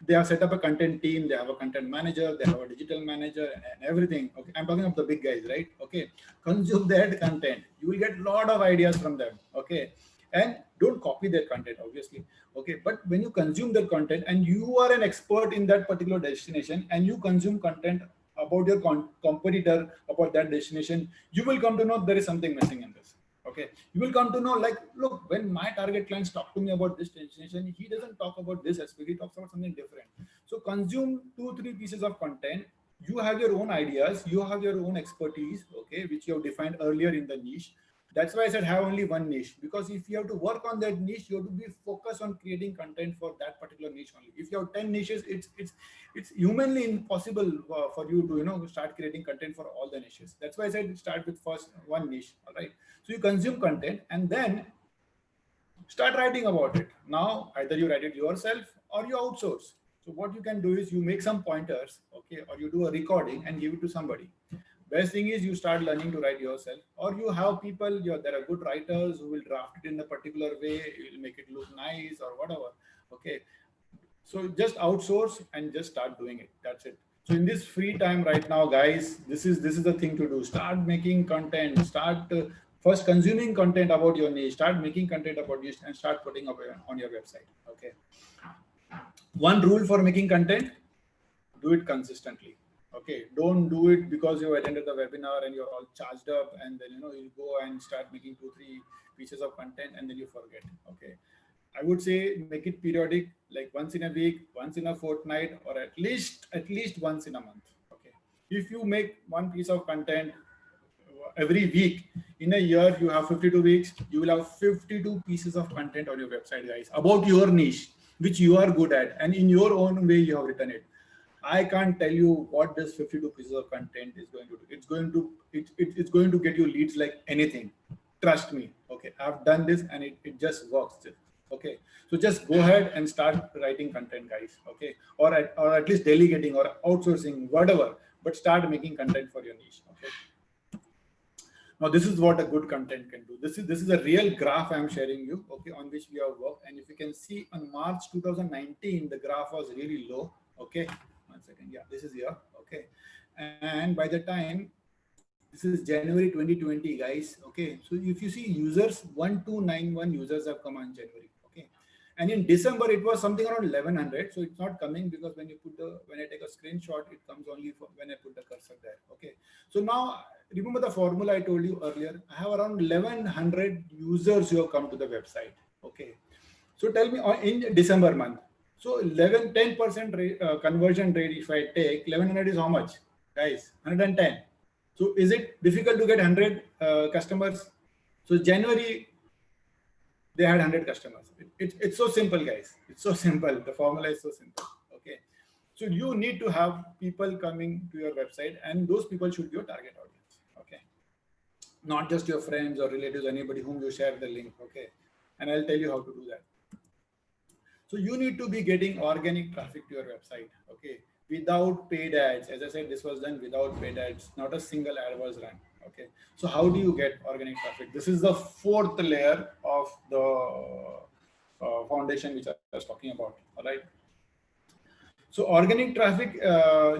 They have set up a content team, they have a content manager, they have a digital manager, and everything. Okay, I'm talking of the big guys, right? Okay, consume their content. You will get a lot of ideas from them. Okay, and don't copy their content, obviously. Okay, but when you consume their content and you are an expert in that particular destination and you consume content about your competitor, about that destination, you will come to know there is something missing in this. Okay, you will come to know, like, look, when my target clients talk to me about this destination, he doesn't talk about this aspect, he talks about something different. So consume 2-3 pieces of content. You have your own ideas, you have your own expertise, okay, which you have defined earlier in the niche. That's why I said have only one niche, because if you have to work on that niche, you have to be focused on creating content for that particular niche only. If you have 10 niches, it's humanly impossible for you to start creating content for all the niches. That's why I said start with first one niche. All right, so you consume content and then start writing about it. Now either you write it yourself or you outsource. So what you can do is you make some pointers, okay, or you do a recording and give it to somebody. Best thing is you start learning to write yourself, or you have people, there are good writers who will draft it in a particular way, you will make it look nice or whatever. Okay, so just outsource and just start doing it. That's it. So in this free time right now, guys, this is the thing to do. Start making content. Start first consuming content about your niche. Start making content about this and start putting up on your website. Okay. One rule for making content: do it consistently. Okay, don't do it because you attended the webinar and you're all charged up, and then you go and start making 2-3 pieces of content and then you forget. Okay, I would say make it periodic, like once in a week, once in a fortnight, or at least once in a month. Okay, if you make one piece of content every week, in a year you have 52 weeks, you will have 52 pieces of content on your website, guys, about your niche, which you are good at, and in your own way you have written it. I can't tell you what this 52 pieces of content is going to do. It's going to get you leads like anything. Trust me. Okay, I've done this and it just works. Okay, so just go ahead and start writing content, guys. Okay, or at least delegating or outsourcing, whatever. But start making content for your niche. Okay. Now this is what a good content can do. This is a real graph I'm sharing you. Okay, on which we have worked, and if you can see on March 2019, the graph was really low. Okay. 1 second. Yeah, this is here. Okay, and by the time, this is January 2020, guys. Okay, so if you see users, 1291 users have come on January. Okay, and in December it was something around 1100. So it's not coming because when I take a screenshot, it comes only for when I put the cursor there. Okay, so now remember the formula I told you earlier. I have around 1100 users who have come to the website. Okay, so tell me in December month. So 10% conversion rate, if I take 1100 is how much, guys? 110. So is it difficult to get 100 customers? So January, they had 100 customers. It's so simple, guys. It's so simple. The formula is so simple. Okay. So you need to have people coming to your website, and those people should be your target audience. Okay. Not just your friends or relatives, anybody whom you share the link. Okay. And I'll tell you how to do that. So you need to be getting organic traffic to your website, okay, without paid ads. As I said, this was done without paid ads. Not a single ad was run, okay. So how do you get organic traffic? This is the fourth layer of the foundation which I was talking about, all right. So organic traffic,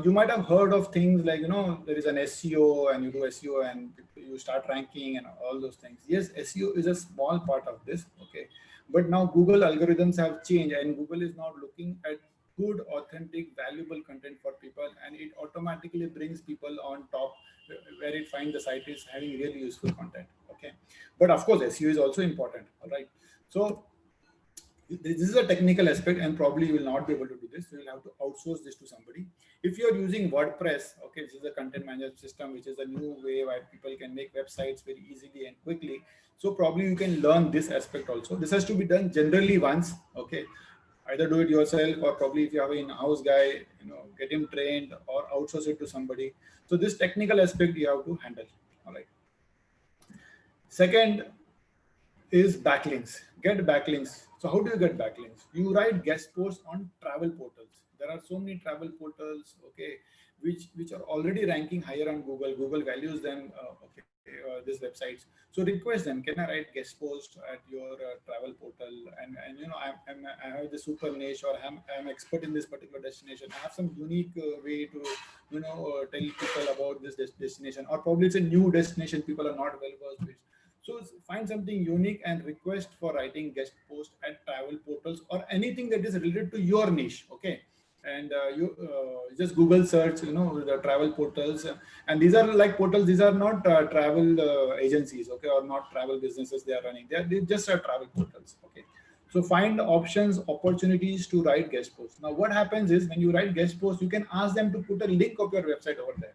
you might have heard of things like, there is an SEO and you do SEO and you start ranking and all those things. Yes, SEO is a small part of this, okay. But now Google algorithms have changed, and Google is now looking at good, authentic, valuable content for people, and it automatically brings people on top where it finds the site is having really useful content, okay. But of course, SEO is also important, all right. So this is a technical aspect, and probably you will not be able to do this. You will have to outsource this to somebody. If you are using WordPress, okay, this is a content management system, which is a new way where people can make websites very easily and quickly. So probably you can learn this aspect also. This has to be done generally once, okay. Either do it yourself, or probably if you have an in-house guy, get him trained or outsource it to somebody. So this technical aspect you have to handle, all right. Second is backlinks. Get backlinks. So how do you get backlinks? You write guest posts on travel portals. There are so many travel portals, okay, which are already ranking higher on Google. Google values them, okay, these websites. So request them. Can I write guest post at your travel portal? And I have the super niche, or I'm expert in this particular destination. I have some unique way to tell people about this destination, or probably it's a new destination people are not well versed with. So find something unique and request for writing guest post at travel portals or anything that is related to your niche. Okay. and you just Google search, the travel portals, and these are like portals. These are not travel agencies, okay, or not travel businesses they are running. They just are travel portals, okay. So find options, opportunities to write guest posts. Now, what happens is when you write guest posts, you can ask them to put a link of your website over there.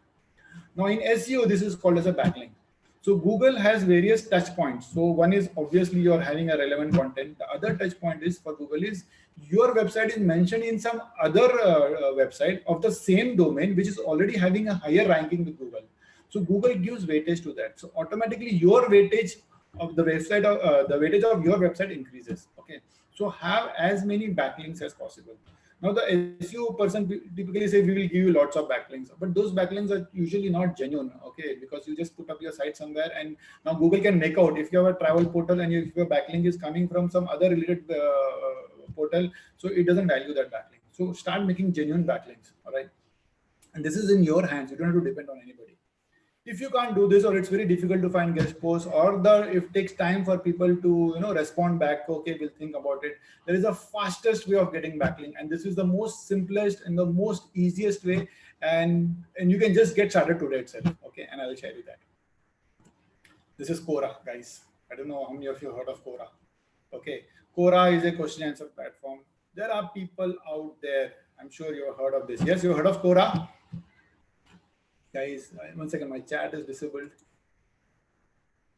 Now, in SEO, this is called as a backlink. So Google has various touch points. So one is obviously you're having a relevant content. The other touch point is for Google is your website is mentioned in some other website of the same domain, which is already having a higher ranking with Google. So Google gives weightage to that. So automatically your weightage of the website, the weightage of your website increases. Okay. So have as many backlinks as possible. Now the SEO person typically say we will give you lots of backlinks, but those backlinks are usually not genuine, okay? Because you just put up your site somewhere, and now Google can make out if you have a travel portal and if your backlink is coming from some other related portal, so it doesn't value that backlink. So start making genuine backlinks, all right? And this is in your hands. You don't have to depend on anybody. If you can't do this, or it's very difficult to find guest posts, or if it takes time for people to respond back, okay, we'll think about it. There is a fastest way of getting backlink, and this is the most simplest and the most easiest way, and you can just get started today itself, okay? And I'll share you that. This is Quora, guys. I don't know how many of you heard of Quora. Okay, Quora is a question answer platform. There are people out there, I'm sure you've heard of this. Yes, you heard of Quora? Guys, 1 second, my chat is disabled.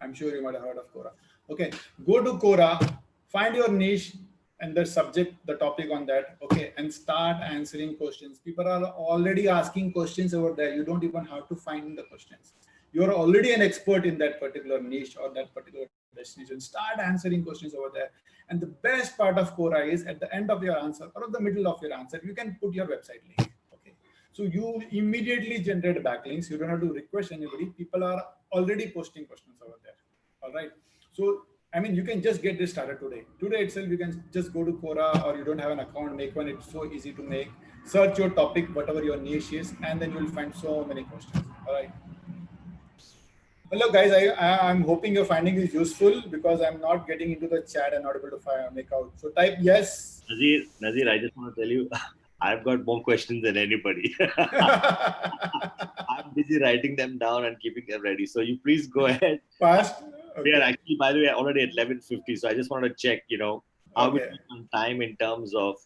I'm sure you might have heard of Quora. Okay, go to Quora, find your niche and the subject, the topic on that, okay, and start answering questions. People are already asking questions over there. You don't even have to find the questions. You're already an expert in that particular niche or that particular destination. Start answering questions over there. And the best part of Quora is at the end of your answer or at the middle of your answer, you can put your website link. So you immediately generate backlinks. You don't have to request anybody. People are already posting questions over there. All right. So, I mean, you can just get this started today. Today itself, you can just go to Quora, or you don't have an account, make one. It's so easy to make. Search your topic, whatever your niche is, and then you'll find so many questions. All right. Hello, guys. I'm hoping you're finding this useful because I'm not getting into the chat and not able to make out. So type yes. Nazir, I just want to tell you, I've got more questions than anybody. I'm busy writing them down and keeping them ready. So you please go ahead. Fast. Okay. We are actually, by the way, already at 11:50. So I just want to check, how we keep on time in terms of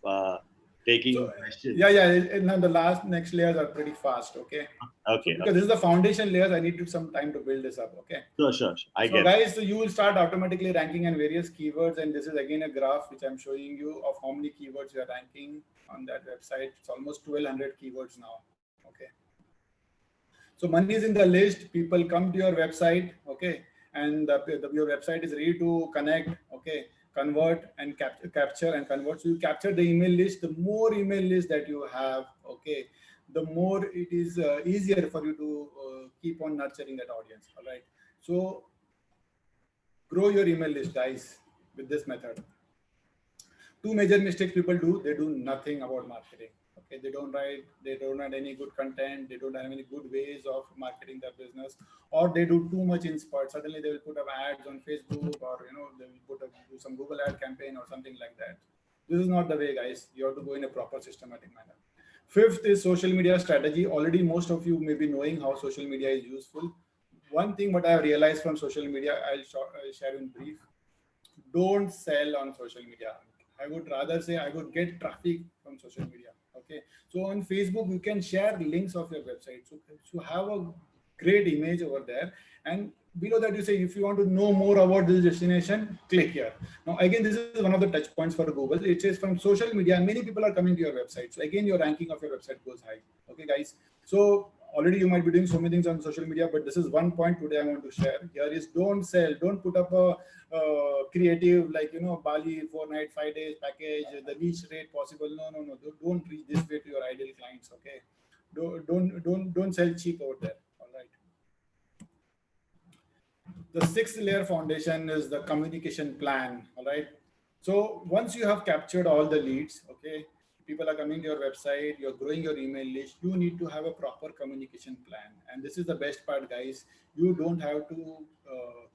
taking questions. Yeah. And now the next layers are pretty fast. Okay. Okay. Because this is the foundation layers, I need some time to build this up. Okay. Sure. I get it. Guys, so you will start automatically ranking on various keywords, and this is again a graph which I'm showing you of how many keywords you are ranking on that website. It's almost 1,200 keywords now. Okay. So money is in the list. People come to your website. Okay. And your website is ready to connect. Okay. Convert and capture and convert. So you capture the email list. The more email list that you have, okay, the more it is easier for you to keep on nurturing that audience. All right. So grow your email list, guys, with this method. Two major mistakes people do. They do nothing about marketing. Okay. They don't write any good content. They don't have any good ways of marketing their business, or they do too much in spurts. Suddenly they will put up ads on Facebook, or they will do some Google ad campaign or something like that. This is not the way, guys. You have to go in a proper systematic manner. Fifth is social media strategy. Already most of you may be knowing how social media is useful. One thing what I have realized from social media, I'll share in brief. Don't sell on social media. I would rather say I would get traffic from social media. Okay. So on Facebook, you can share links of your website. So have a great image over there. And below that, you say, if you want to know more about this destination, click here. Now, again, this is one of the touch points for Google. It says from social media, many people are coming to your website. So again, your ranking of your website goes high. Okay, guys. So already you might be doing so many things on social media, but this is one point today I want to share. Here is don't sell. Don't put up a creative like, Bali 4 night, 5 days package, the least rate possible. No. Don't reach this way to your ideal clients. Okay. Don't sell cheap over there. The 6th layer foundation is the communication plan. All right. So once you have captured all the leads, okay, people are coming to your website, you're growing your email list, you need to have a proper communication plan. And this is the best part, guys. You don't have to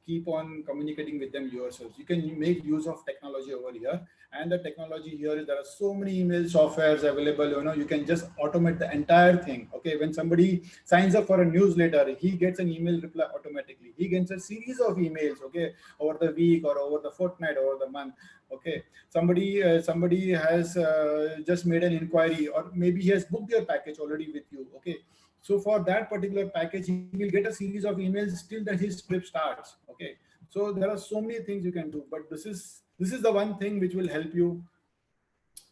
keep on communicating with them yourselves. You can make use of technology over here. And the technology here is there are so many email softwares available. You can just automate the entire thing. Okay, when somebody signs up for a newsletter, he gets an email reply automatically. He gets a series of emails, okay, over the week or over the fortnight, over the month. Okay, somebody has just made an inquiry, or maybe he has booked your package already with you. Okay, so for that particular package, he will get a series of emails till that his trip starts. Okay, so there are so many things you can do, but this is the one thing which will help you.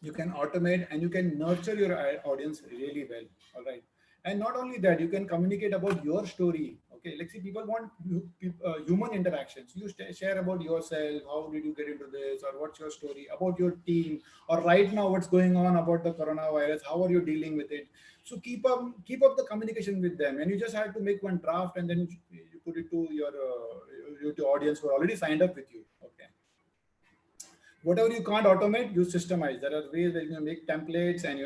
You can automate and you can nurture your audience really well. All right, and not only that, you can communicate about your story. Okay, like, see, people want human interactions. You share about yourself, how did you get into this, or what's your story about your team, or right now what's going on about the coronavirus, how are you dealing with it. So keep up the communication with them, and you just have to make one draft and then you put it to your audience who are already signed up with you. Okay, whatever you can't automate, you systemize. There are ways that you can make templates, and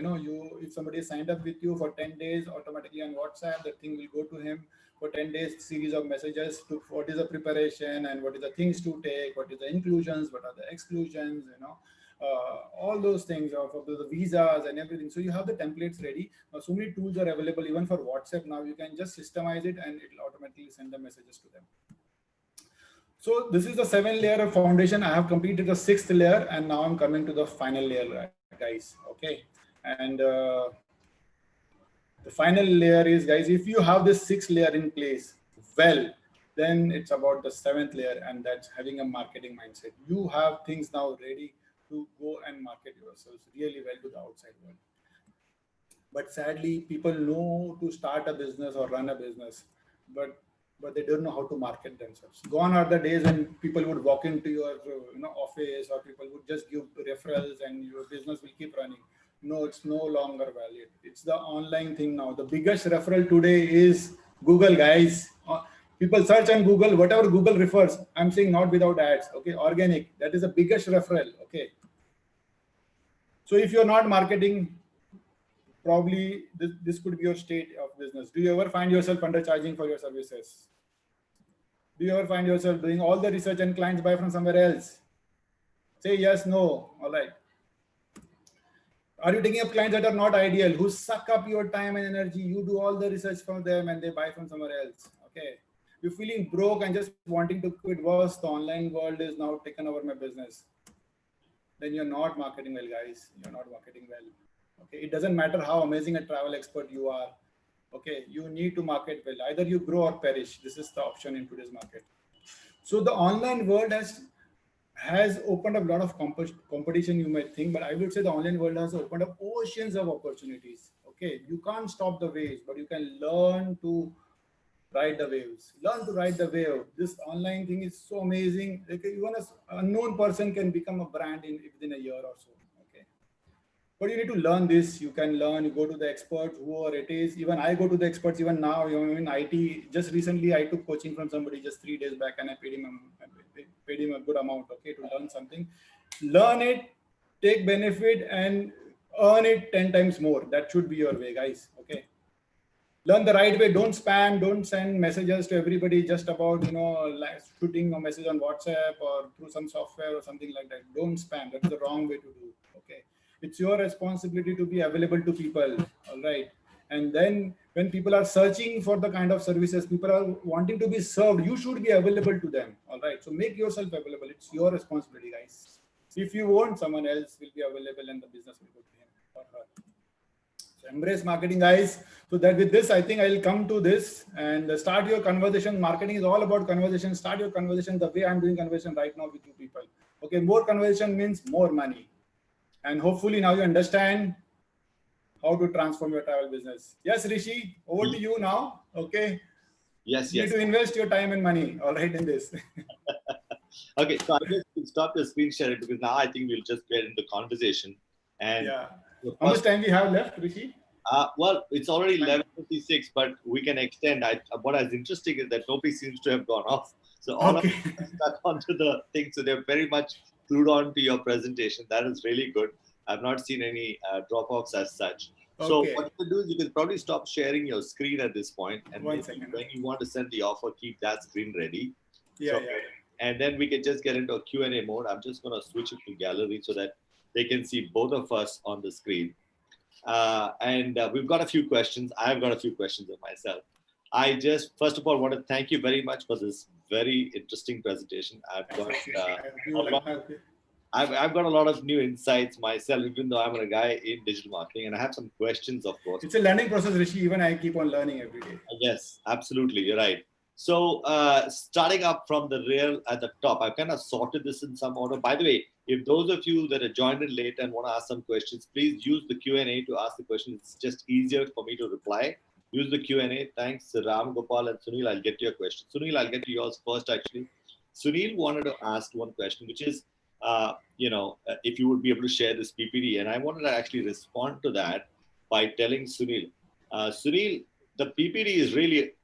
if somebody is signed up with you for 10 days, automatically on WhatsApp, the thing will go to him for 10 days, series of messages to what is the preparation and what is the things to take, what is the inclusions, what are the exclusions, all those things of the visas and everything. So you have the templates ready. Now, so many tools are available even for WhatsApp. Now you can just systemize it and it will automatically send the messages to them. So this is the 7-layer of foundation. I have completed the 6th layer, and now I'm coming to the final layer, guys. Okay, and the final layer is, guys, if you have this 6th layer in place, well, then it's about the 7th layer, and that's having a marketing mindset. You have things now ready to go and market yourselves really well to the outside world. But sadly, people know to start a business or run a business, but they don't know how to market themselves. Gone are the days when people would walk into your office, or people would just give referrals and your business will keep running. No, it's no longer valid. It's the online thing now. The biggest referral today is Google, guys. People search on Google, whatever Google refers. I'm saying not without ads. Okay, organic. That is the biggest referral. Okay. So if you're not marketing, probably this could be your state of business. Do you ever find yourself undercharging for your services? Do you ever find yourself doing all the research and clients buy from somewhere else? Say yes, no. All right. Are you taking up clients that are not ideal, who suck up your time and energy? You do all the research from them and they buy from somewhere else. Okay. You're feeling broke and just wanting to quit. Was the online world is now taken over my business. Then you're not marketing well, guys. You're not marketing well. Okay. It doesn't matter how amazing a travel expert you are. Okay. You need to market well. Either you grow or perish. This is the option in today's market. So the online world has opened up a lot of competition, you might think, but I would say the online world has opened up oceans of opportunities. Okay, you can't stop the waves, but you can learn to ride the waves. Learn to ride the wave. This online thing is so amazing. Like, even an unknown person can become a brand within a year or so. Okay, but you need to learn this. You can learn. You go to the experts, whoever it is. Even I go to the experts. Even now, in IT. Just recently, I took coaching from somebody just 3 days back, and I paid him a good amount. Okay, to learn something. Learn it, take benefit, and earn it 10 times more. That should be your way, guys. Okay. Learn the right way. Don't spam. Don't send messages to everybody just about like shooting a message on WhatsApp or through some software or something like that. Don't spam. That's the wrong way to do. Okay. It's your responsibility to be available to people. All right. And then when people are searching for the kind of services, people are wanting to be served, you should be available to them. All right. So make yourself available. It's your responsibility, guys. If you want, someone else will be available and the business will go to him or her. So embrace marketing, guys. So that with this, I think I'll come to this and start your conversation. Marketing is all about conversation. Start your conversation the way I'm doing conversation right now with you people. Okay. More conversation means more money. And hopefully now you understand how to transform your travel business. Yes, Rishi, over to you now. Okay. Yes, you yes. need to invest your time and money, all right, in this. Okay, so I guess we'll stop the screen sharing because now I think we'll just get into conversation. And yeah. How much time we have left, Rishi? Well, it's already 11:56, but we can extend. What is interesting is that nobody seems to have gone off. So all of them are stuck onto the thing. So they're very much glued on to your presentation. That is really good. I've not seen any drop-offs as such. So Okay. what you can do is you can probably stop sharing your screen at this point, and One maybe second. when you want to send the offer, keep that screen ready. Yeah, So, yeah. and then we can just get into a Q&A mode. I'm just going to switch it to gallery so that they can see both of us on the screen. And we've got a few questions. I've got a few questions of myself. I just, first of all, want to thank you very much for this very interesting presentation. I've got a lot of new insights myself, even though I'm a guy in digital marketing, and I have some questions, of course. It's a learning process, Rishi. Even I keep on learning every day. Yes, absolutely. You're right. So starting up from the real at the top, I've kind of sorted this in some order. By the way, if those of you that are joined in late and want to ask some questions, please use the Q&A to ask the question. It's just easier for me to reply. Use the Q&A. Thanks, Ram, Gopal, and Sunil. I'll get to your question. Sunil, I'll get to yours first, actually. Sunil wanted to ask one question, which is, if you would be able to share this PPT. And I wanted to actually respond to that by telling Sunil, Sunil, the PPT is really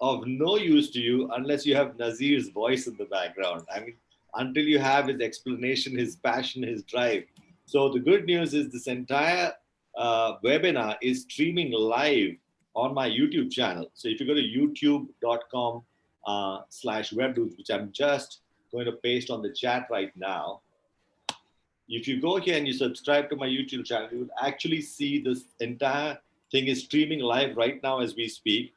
of no use to you unless you have Nazir's voice in the background. I mean, until you have his explanation, his passion, his drive. So the good news is this entire webinar is streaming live on my YouTube channel. So if you go to youtube.com/webdudes, which I'm just going to paste on the chat right now. If you go here and you subscribe to my YouTube channel, you will actually see this entire thing is streaming live right now as we speak.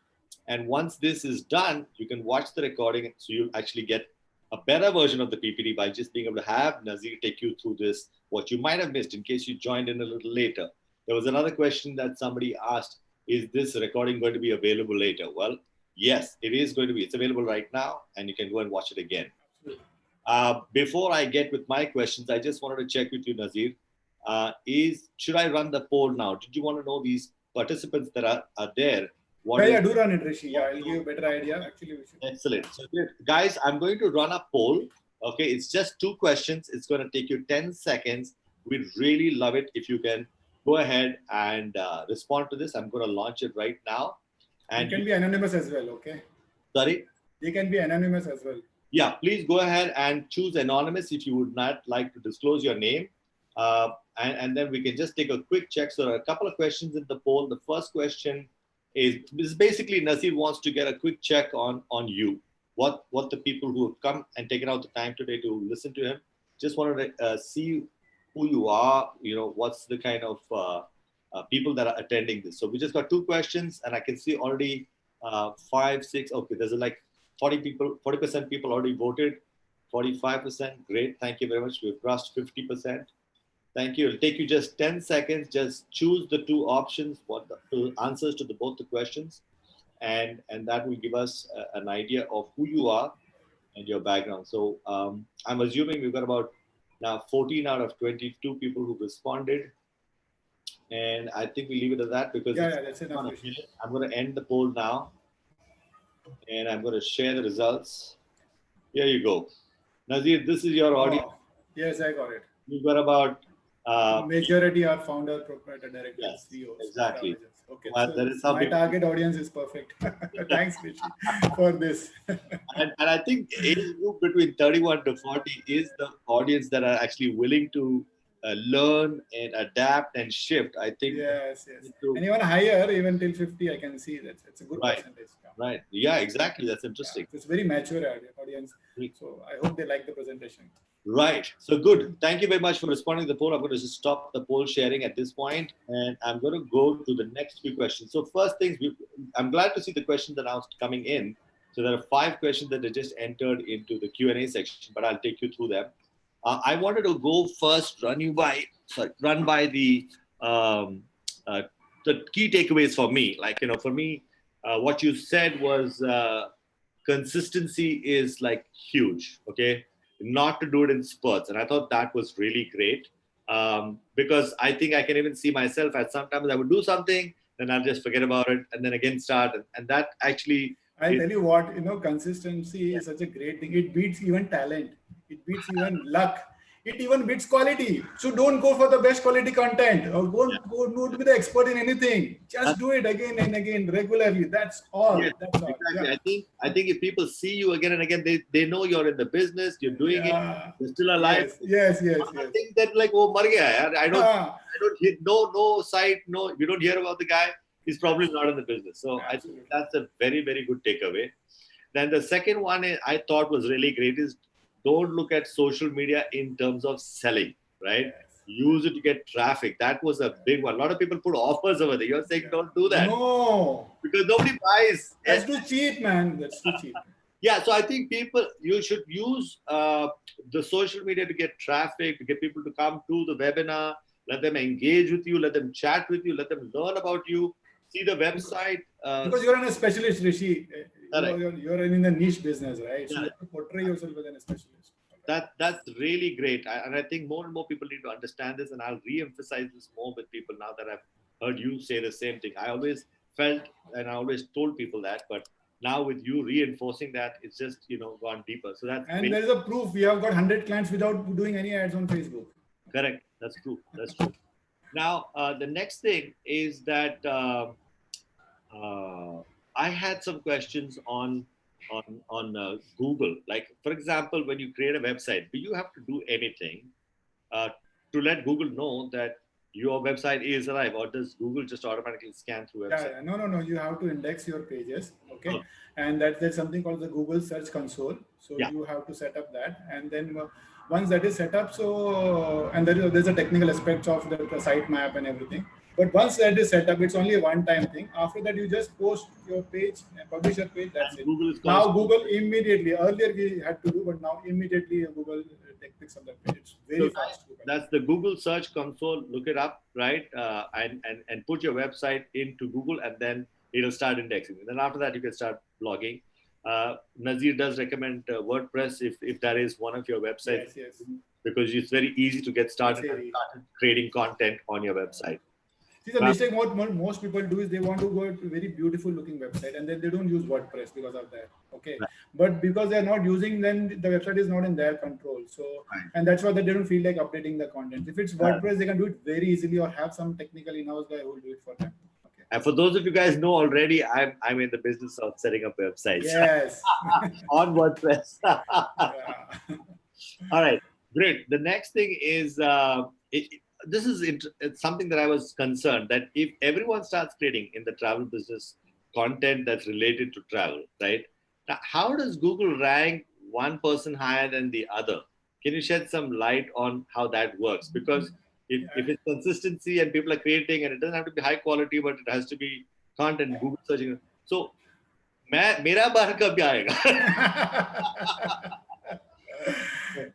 And once this is done, you can watch the recording. So you'll actually get a better version of the PPT by just being able to have Nazir take you through this, what you might have missed in case you joined in a little later. There was another question that somebody asked, is this recording going to be available later? Well, yes, it is going to be. It's available right now, and you can go and watch it again. Before I get with my questions, I just wanted to check with you, Nazir. Should I run the poll now? Did you want to know these participants that are there? Yeah, do run it, Rishi. Yeah, I'll give you a better idea. Actually, we should. Excellent. So, guys, I'm going to run a poll. Okay, it's just 2 questions. It's going to take you 10 seconds. We'd really love it if you can go ahead and respond to this. I'm going to launch it right now. And it can be anonymous as well, okay? Sorry? They can be anonymous as well. Yeah, please go ahead and choose anonymous if you would not like to disclose your name. And then we can just take a quick check. So there are a couple of questions in the poll. The first question is basically Nazir wants to get a quick check on you. What the people who have come and taken out the time today to listen to him, just wanted to see who you are, what's the kind of people that are attending this. So we just got 2 questions, and I can see already 5, 6, okay, there's like 40% people already voted, 45%, great, thank you very much. We've crossed 50%. Thank you. It'll take you just 10 seconds. Just choose the 2 options, what the answers to both the questions, and that will give us an idea of who you are and your background. So I'm assuming we've got about now 14 out of 22 people who responded, and I think we leave it at that because that's enough. I'm going to end the poll now, and I'm going to share the results. Here you go. Nazir, this is your audience. Oh, yes, I got it. You've got about majority are founder, proprietor, directors, yes, CEOs. exactly. Okay, well, so my target audience is perfect. Thanks, Rishi, for this. and I think age group between 31 to 40 is the audience that are actually willing to learn and adapt and shift. I think. Yes. And even higher, even till 50, I can see that it's a good percentage. Right. Yeah, exactly. That's interesting. It's very mature audience. So I hope they like the presentation. Right. So good. Thank you very much for responding to the poll. I'm going to just stop the poll sharing at this point, and I'm going to go to the next few questions. So first things, I'm glad to see the questions that are coming in. So there are 5 questions that are just entered into the Q&A section, but I'll take you through them. I wanted to go first, run by the key takeaways for me. Like, for me, what you said was consistency is like huge. Okay. Not to do it in spurts. And I thought that was really great because I think I can even see myself as sometimes I would do something, then I'll just forget about it and then again start. And that actually... I'll tell you what, consistency is such a great thing. It beats even talent. It beats even luck. it even beats quality. So don't go for the best quality content or go to be the expert in anything. Just do it again and again regularly. That's all. Yes, That's all. exactly. Yeah. I think if people see you again and again, they know you're in the business, you're doing it, Yeah. you're still alive. Yes. I think that like, oh, mar gaya yaar. I don't hear, no sight, no, you don't hear about the guy. He's probably not in the business. So I think Absolutely. that's a very, very good takeaway. Then the second one I thought was really great is don't look at social media in terms of selling, right? Yes. Use it to get traffic. That was a big one. A lot of people put offers over there. You're saying don't do that No. because nobody buys. That's too cheap, man. That's too cheap. Yeah, so I think you should use the social media to get traffic, to get people to come to the webinar, let them engage with you, let them chat with you, let them learn about you, see the website. Because you're a specialist, Rishi. Correct. You're in the niche business, right? So Yeah. you have to portray yourself as a specialist. That's really great. And I think more and more people need to understand this, and I'll re-emphasize this more with people now that I've heard you say the same thing. I always felt and I always told people that, but now with you reinforcing that, it's just, gone deeper. So that's And there's a proof. We have got 100 clients without doing any ads on Facebook. correct. That's true. That's true. Now, the next thing is that I had some questions on Google. Like, for example, when you create a website, do you have to do anything to let Google know that your website is alive, or does Google just automatically scan through website? Yeah. No. You have to index your pages. Okay. Oh. And there's something called the Google Search Console. So Yeah. you have to set up that. And then once that is set up, and there's a technical aspect of the sitemap and everything. But once that is set up, it's only a one-time thing. After that, you just post your page, publish your page, that's And it. Google is Now Google immediately, earlier we had to do, but now immediately Google picks up that page. It's very fast. That's the Google Search Console. Look it up, right? And put your website into Google, and then it'll start indexing. And then after that, you can start blogging. Nazir does recommend WordPress if that is one of your websites, Yes. because it's very easy to get started and start creating content on your website. See, the mistake most people do is they want to go to a very beautiful looking website, and then they don't use WordPress because of that. Okay. Right. But because they're not using, then the website is not in their control. So, Right. and that's why they don't feel like updating the content. If it's WordPress, they can do it very easily, or have some technical in-house guy who will do it for them. Okay. And for those of you guys know already, I'm in the business of setting up websites. Yes. On WordPress. Yeah. All right, great. The next thing is it's something that I was concerned that if everyone starts creating in the travel business content that's related to travel, right? Now, how does Google rank one person higher than the other? Can you shed some light on how that works? Because if it's consistency and people are creating, and it doesn't have to be high quality, but it has to be content, Google searching. So, मेरा बार कब आएगा?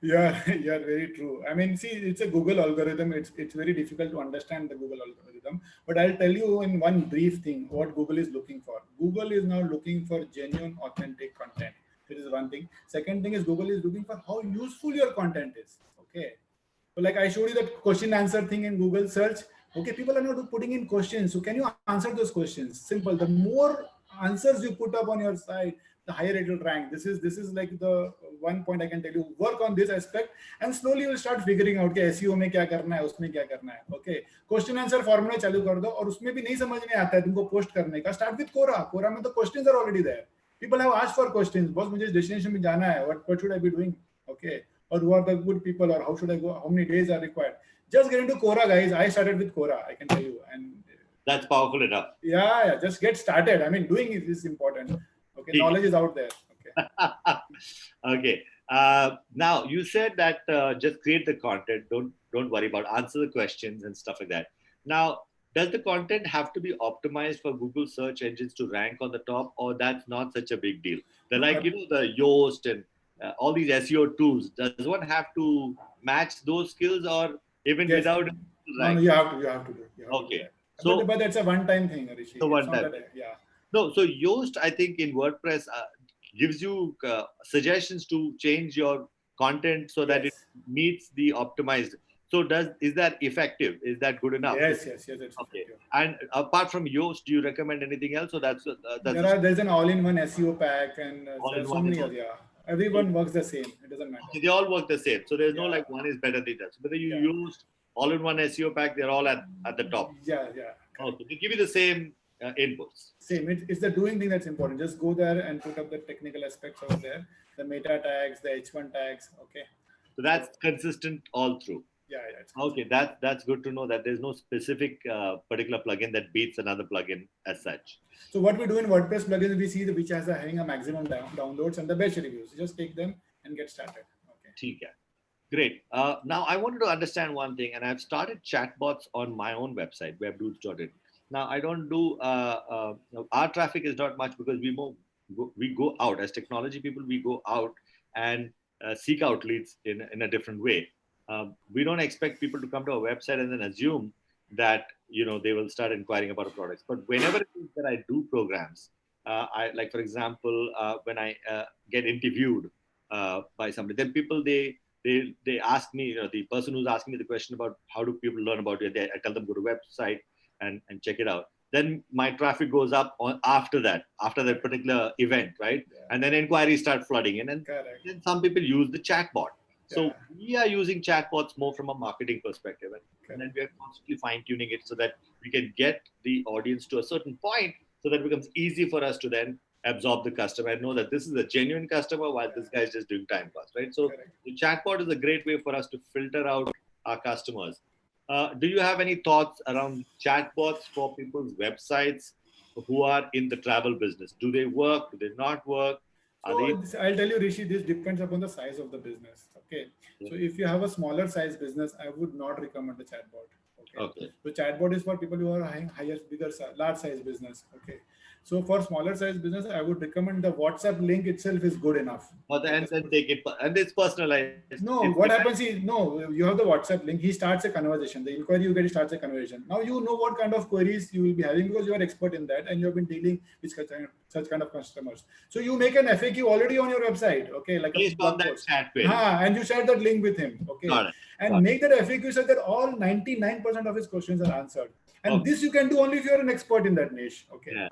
Yeah, very true. I mean, see, it's a Google algorithm. It's very difficult to understand the Google algorithm. But I'll tell you in one brief thing what Google is looking for. Google is now looking for genuine, authentic content. This is one thing. Second thing is Google is looking for how useful your content is. Okay. So like I showed you that question answer thing in Google search. Okay, people are not putting in questions. So can you answer those questions? Simple. The more answers you put up on your site, the higher it will rank. This is like the one point I can tell you. Work on this aspect, and slowly you will start figuring out कि SEO में क्या करना है, उसमें क्या करना है. Okay, question answer formula चालू कर दो, और उसमें भी नहीं समझ में आता है तुमको पोस्ट करने का. Start with Quora. Quora में तो questions are already there. People have asked for questions. Boss, मुझे destination में जाना है. What should I be doing? Okay, or who are the good people, or how should I go? How many days are required? Just get into Quora, guys. I started with Quora, I can tell you, and that's powerful enough. Yeah. Just get started. I mean, doing it is important. Okay, knowledge is out there. Okay. Okay. Now you said that just create the content. Don't worry about answer the questions and stuff like that. Now, does the content have to be optimized for Google search engines to rank on the top, or that's not such a big deal? They're like the Yoast and all these SEO tools. Does one have to match those skills, or even without? No, you have to do. Okay. So, but that's a one-time thing, Rishi. So one time. Yeah. No, so Yoast, I think in WordPress gives you suggestions to change your content so that it meets the optimized. So is that effective? Is that good enough? Yes, it's okay. Effective. And apart from Yoast, do you recommend anything else? So that's there's an all-in-one SEO pack, and there's so many. Yeah, everyone works the same. It doesn't matter. They all work the same. So there's no Yeah. like one is better than the other. So whether you Yeah. used all-in-one SEO pack, they're all at the top. Yeah, yeah. Correct. Okay, they give you the same inputs. Same. It's the doing thing that's important. Just go there and put up the technical aspects over there, the meta tags, the H1 tags. Okay. So that's consistent all through. Yeah, yeah. It's Okay, that's good to know that there's no specific particular plugin that beats another plugin as such. So what we do in WordPress plugins, we see which has having a maximum downloads and the best reviews. You just take them and get started. Okay. Okay. Great. Now I wanted to understand one thing, and I've started chatbots on my own website, webdudes.in. Now I don't do our traffic is not much because we go out as technology people. We go out and seek out leads in a different way. We don't expect people to come to our website and then assume that they will start inquiring about our products. But whenever it is that I do programs, I like, for example, when I get interviewed by somebody, then people they ask me, the person who's asking me the question about how do people learn about you, I tell them go to website and check it out. Then my traffic goes up after that particular event, right? Yeah. And then inquiries start flooding in, and then some people use the chatbot. So we are using chatbots more from a marketing perspective, and then we are constantly fine-tuning it so that we can get the audience to a certain point, so that it becomes easy for us to then absorb the customer and know that this is a genuine customer while this guy is just doing time pass, right? So the chatbot is a great way for us to filter out our customers. Do you have any thoughts around chatbots for people's websites who are in the travel business? Do they work? Do they not work? So I'll tell you, Rishi, this depends upon the size of the business. Okay. Yeah. So if you have a smaller size business, I would not recommend the chatbot. Okay. So chatbot is for people who are higher, bigger, large size business. Okay. So for smaller size business, I would recommend the WhatsApp link itself is good enough. And then take it, and it's personalized. No, what happens is, you have the WhatsApp link. He starts a conversation. The inquiry you get starts a conversation. Now you know what kind of queries you will be having because you are expert in that and you have been dealing with such kind of customers. So you make an FAQ already on your website. Okay, like based on that chat query. And you share that link with him. Okay, and make that FAQ so that all 99% of his questions are answered. And this you can do only if you are an expert in that niche. Okay. Yeah.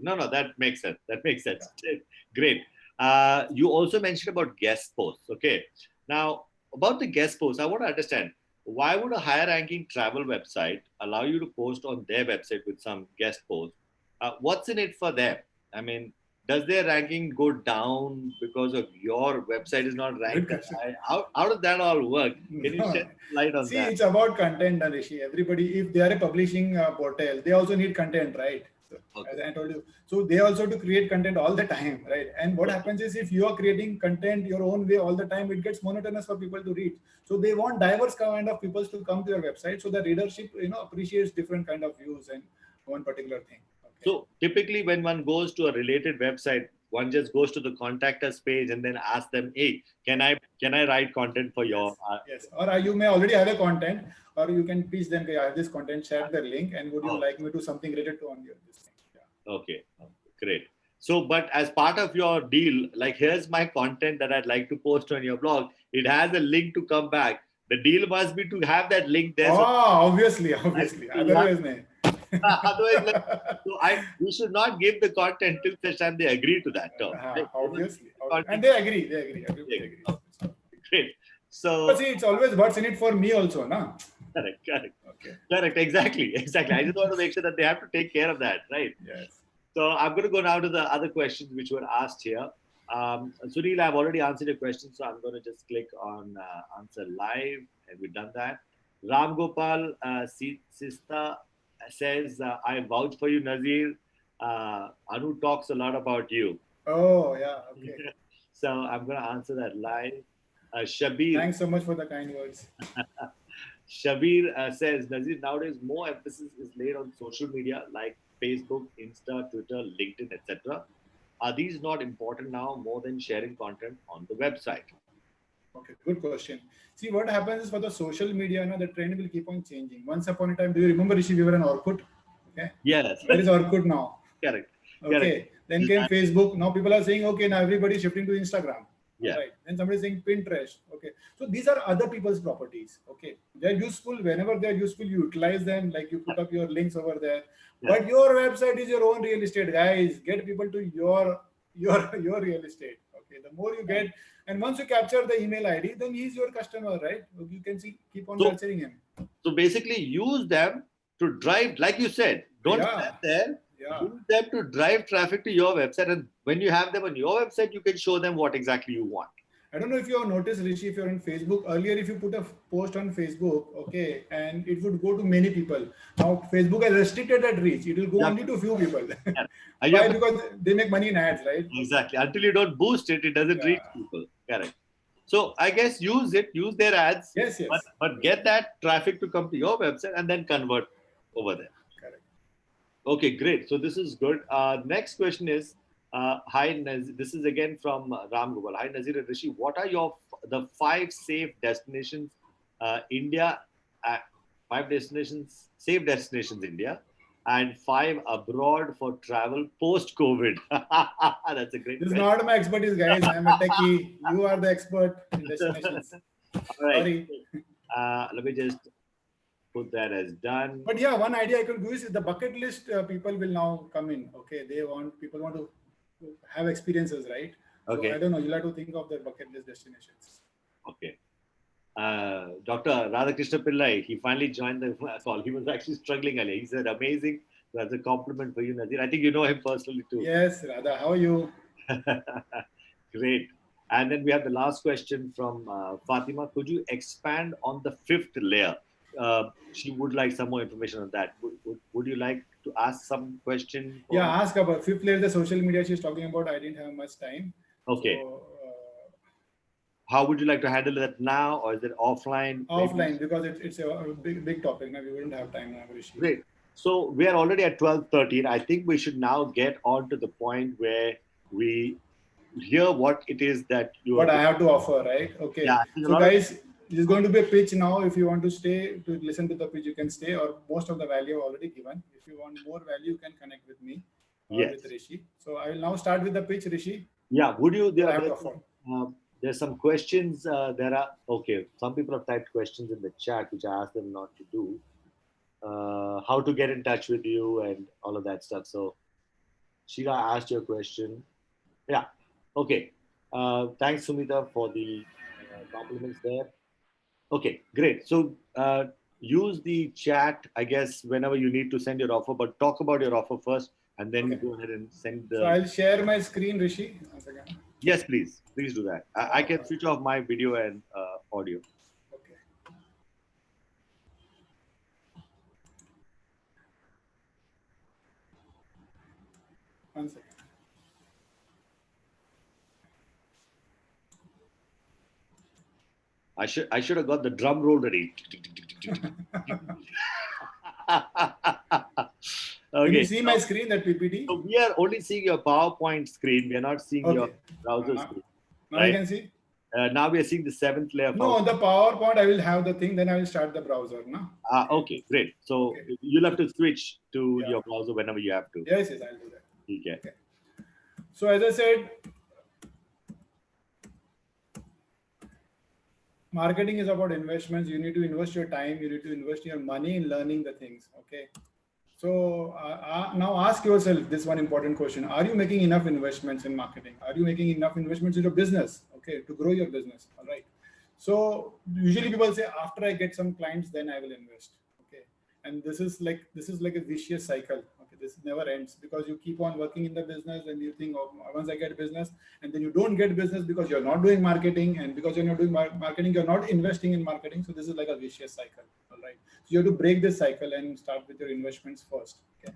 No, that makes sense. Great. You also mentioned about guest posts. Okay. Now, about the guest posts, I want to understand, why would a higher ranking travel website allow you to post on their website with some guest posts? What's in it for them? I mean, does their ranking go down because of your website is not ranked? How does that all work? Can you shed light on that? See, it's about content, Rishi. Everybody, if they are a publishing portal, they also need content, right? As I told you, so they also to create content all the time, right? And what happens is, if you are creating content your own way all the time, it gets monotonous for people to read. So they want diverse kind of people to come to your website, so the readership appreciates different kind of views and one particular thing. Okay. So typically, when one goes to a related website, one just goes to the contact us page and then ask them, "Hey, can I write content for your?" Yes, or you may already have a content, or you can teach them, "I have this content, share the link, and would you like me to something related to on your this thing?" Yeah. Okay, great. So, but as part of your deal, like, here's my content that I'd like to post on your blog. It has a link to come back. The deal must be to have that link there. Oh, obviously. Otherwise, otherwise, we should not give the content till such time they agree to that term. Obviously. And they agree. Everybody agrees. Great. So, but see, it's always what's in it for me also, no? Correct. Okay. Correct. Exactly. I just want to make sure that they have to take care of that, right? Yes. So I'm going to go now to the other questions which were asked here. Sunil, I've already answered your question, so I'm going to just click on answer live, and we've done that. Ram Gopal Sista says, I vouch for you, Nazir. Anu talks a lot about you. Oh, yeah. Okay. So I'm going to answer that live. Shabir. Thanks so much for the kind words. Shabir says, Nazir, nowadays more emphasis is laid on social media like Facebook, Insta, Twitter, LinkedIn, etc. Are these not important now more than sharing content on the website? Okay, good question. See, what happens is, for the social media, the trend will keep on changing. Once upon a time, do you remember, Rishi, we were on Orkut? Okay. Yes. Where is Orkut now? Correct. Okay. Correct. Then came Facebook. Now people are saying, okay, now everybody is shifting to Instagram. Yeah. Right. Then somebody is saying Pinterest. Okay. So these are other people's properties. Okay. They're useful. Whenever they're useful, you utilize them. Like, you put up your links over there. Yeah. But your website is your own real estate, guys. Get people to your real estate. Okay. Okay, the more you get, and once you capture the email ID, then he's your customer, right? You can see, keep on nurturing him. So basically, use them to drive, like you said, don't stand there. Use them to drive traffic to your website, and when you have them on your website, you can show them what exactly you want. I don't know if you have noticed, Rishi, if you're on Facebook, earlier if you put a post on Facebook, okay, and it would go to many people. Now Facebook has restricted that reach. It will go only to a few people. Why? Because they make money in ads, right? Exactly. Until you don't boost it, it doesn't reach people. Correct. So I guess use their ads, yes. But get that traffic to come to your website and then convert over there. Correct. Okay, great. So this is good. Next question is, hi, this is again from Ram Gopal. Hi, Nazir and Rishi. What are the 5 safe destinations India, 5 destinations, safe destinations India, and 5 abroad for travel post-COVID? That's a great question. This is not my expertise, guys. I'm a techie. You are the expert in destinations. All right. Sorry. Let me just put that as done. But yeah, one idea I could do is the bucket list people will now come in. Okay, people want to have experiences, right? Okay. So I don't know. You'll have to think of the bucket list destinations. Okay. Dr. Radhakrishna Pillai, he finally joined the call. He was actually struggling earlier. He said, amazing. That's a compliment for you, Nazir. I think you know him personally too. Yes, Radha. How are you? Great. And then we have the last question from Fatima. Could you expand on the 5th layer? She would like some more information on that. Would you like to ask some question? Yeah, ask about 5th layer, the social media she's talking about. I didn't have much time. Okay. So, how would you like to handle that now, or is it offline? Offline, because it's a big topic. Now we wouldn't have time now. Great. So we are already at 12:13. I think we should now get on to the point where we hear what it is that you. What I have to offer, right? Okay. Yeah, so guys, it is going to be a pitch now. If you want to stay to listen to the pitch, you can stay, or most of the value already given. If you want more value, you can connect with me or with Rishi. So I will now start with the pitch, Rishi. Yeah. Would you? There's some questions. Some people have typed questions in the chat, which I asked them not to do. How to get in touch with you and all of that stuff. So, Sheila asked your question. Yeah. Okay. Thanks, Sumita, for the compliments there. Okay, great. So use the chat, I guess, whenever you need to send your offer, but talk about your offer first, and then go ahead and send the... So I'll share my screen, Rishi. Once again. Yes, please. Please do that. I can switch off my video and audio. Okay. One second. I should have got the drum roll ready. Okay. Can you see my screen, that PPT? So we are only seeing your PowerPoint screen. We are not seeing your browser screen. Now you can see? Now we are seeing the 7th layer. No, on the PowerPoint, I will have the thing. Then I will start the browser. No? Okay, great. So you'll have to switch to your browser whenever you have to. Yes, I'll do that. Okay. So as I said, marketing is about investments. You need to invest your time. You need to invest your money in learning the things. Okay. So now ask yourself this one important question. Are you making enough investments in marketing? Are you making enough investments in your business? Okay. To grow your business. All right. So usually people say, after I get some clients, then I will invest. Okay. And this is like a vicious cycle. Okay. This never ends, because you keep on working in the business and you think, oh, once I get business, and then you don't get business because you're not doing marketing, and because you're not doing marketing, you're not investing in marketing. So this is like a vicious cycle. All right. So you have to break this cycle and start with your investments first. Okay.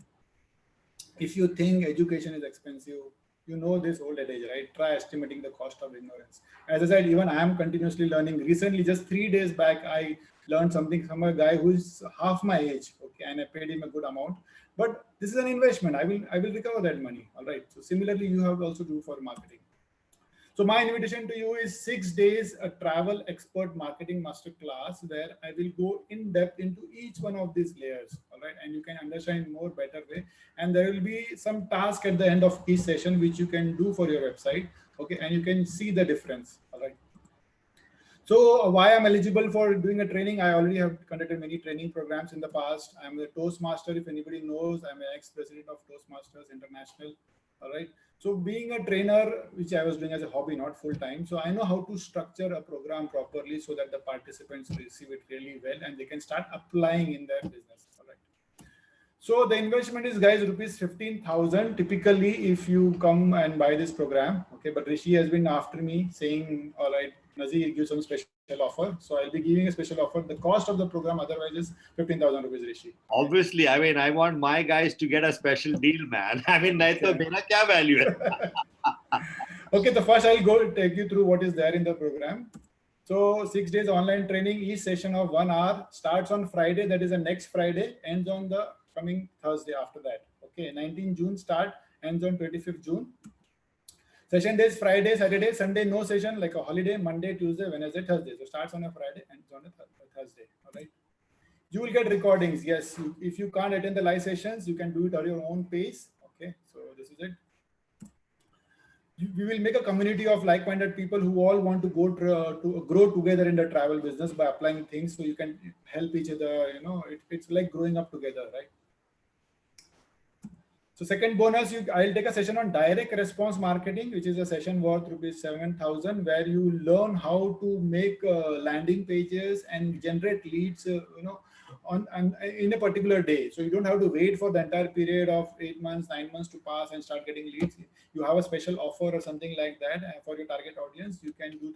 If you think education is expensive, you know this old adage, right? Try estimating the cost of ignorance. As I said, even I am continuously learning. Recently, just 3 days back, I learned something from a guy who is half my age. Okay, and I paid him a good amount. But this is an investment. I will recover that money. All right. So similarly, you have to also do for marketing. So my invitation to you is 6 days, a travel expert marketing masterclass, where I will go in depth into each one of these layers. All right. And you can understand more better way. And there will be some task at the end of each session, which you can do for your website. Okay. And you can see the difference. All right. So why I'm eligible for doing a training? I already have conducted many training programs in the past. I'm a Toastmaster. If anybody knows, I'm an ex-president of Toastmasters International. All right. So being a trainer, which I was doing as a hobby, not full time, so I know how to structure a program properly so that the participants receive it really well and they can start applying in their business. All right. So the investment is, guys, rupees 15,000 typically if you come and buy this program. Okay, but Rishi has been after me saying, all right, Nazir, give some special offer. So I'll be giving a special offer. The cost of the program otherwise is 15,000 rupees, Rishi. Obviously, I mean, I want my guys to get a special deal, man. I mean, nahi to mera kya value hai? Okay, so first I'll go take you through what is there in the program. So 6 days online training, each session of 1 hour starts on Friday. That is the next Friday, ends on the coming Thursday after that. Okay, 19 June start, ends on 25th June. Session days, Friday, Saturday, Sunday, no session, like a holiday, Monday, Tuesday, Wednesday, Thursday. So starts on a Friday, ends on a Thursday. All right. You will get recordings. Yes, if you can't attend the live sessions, you can do it at your own pace. Okay, so this is it. We will make a community of like-minded people who all want to go to grow together in the travel business by applying things, so you can help each other. You know, it's like growing up together, right? So second bonus, I'll take a session on direct response marketing, which is a session worth rupees 7,000, where you learn how to make landing pages and generate leads, in a particular day. So you don't have to wait for the entire period of 8 months, 9 months to pass and start getting leads. You have a special offer or something like that for your target audience. You can do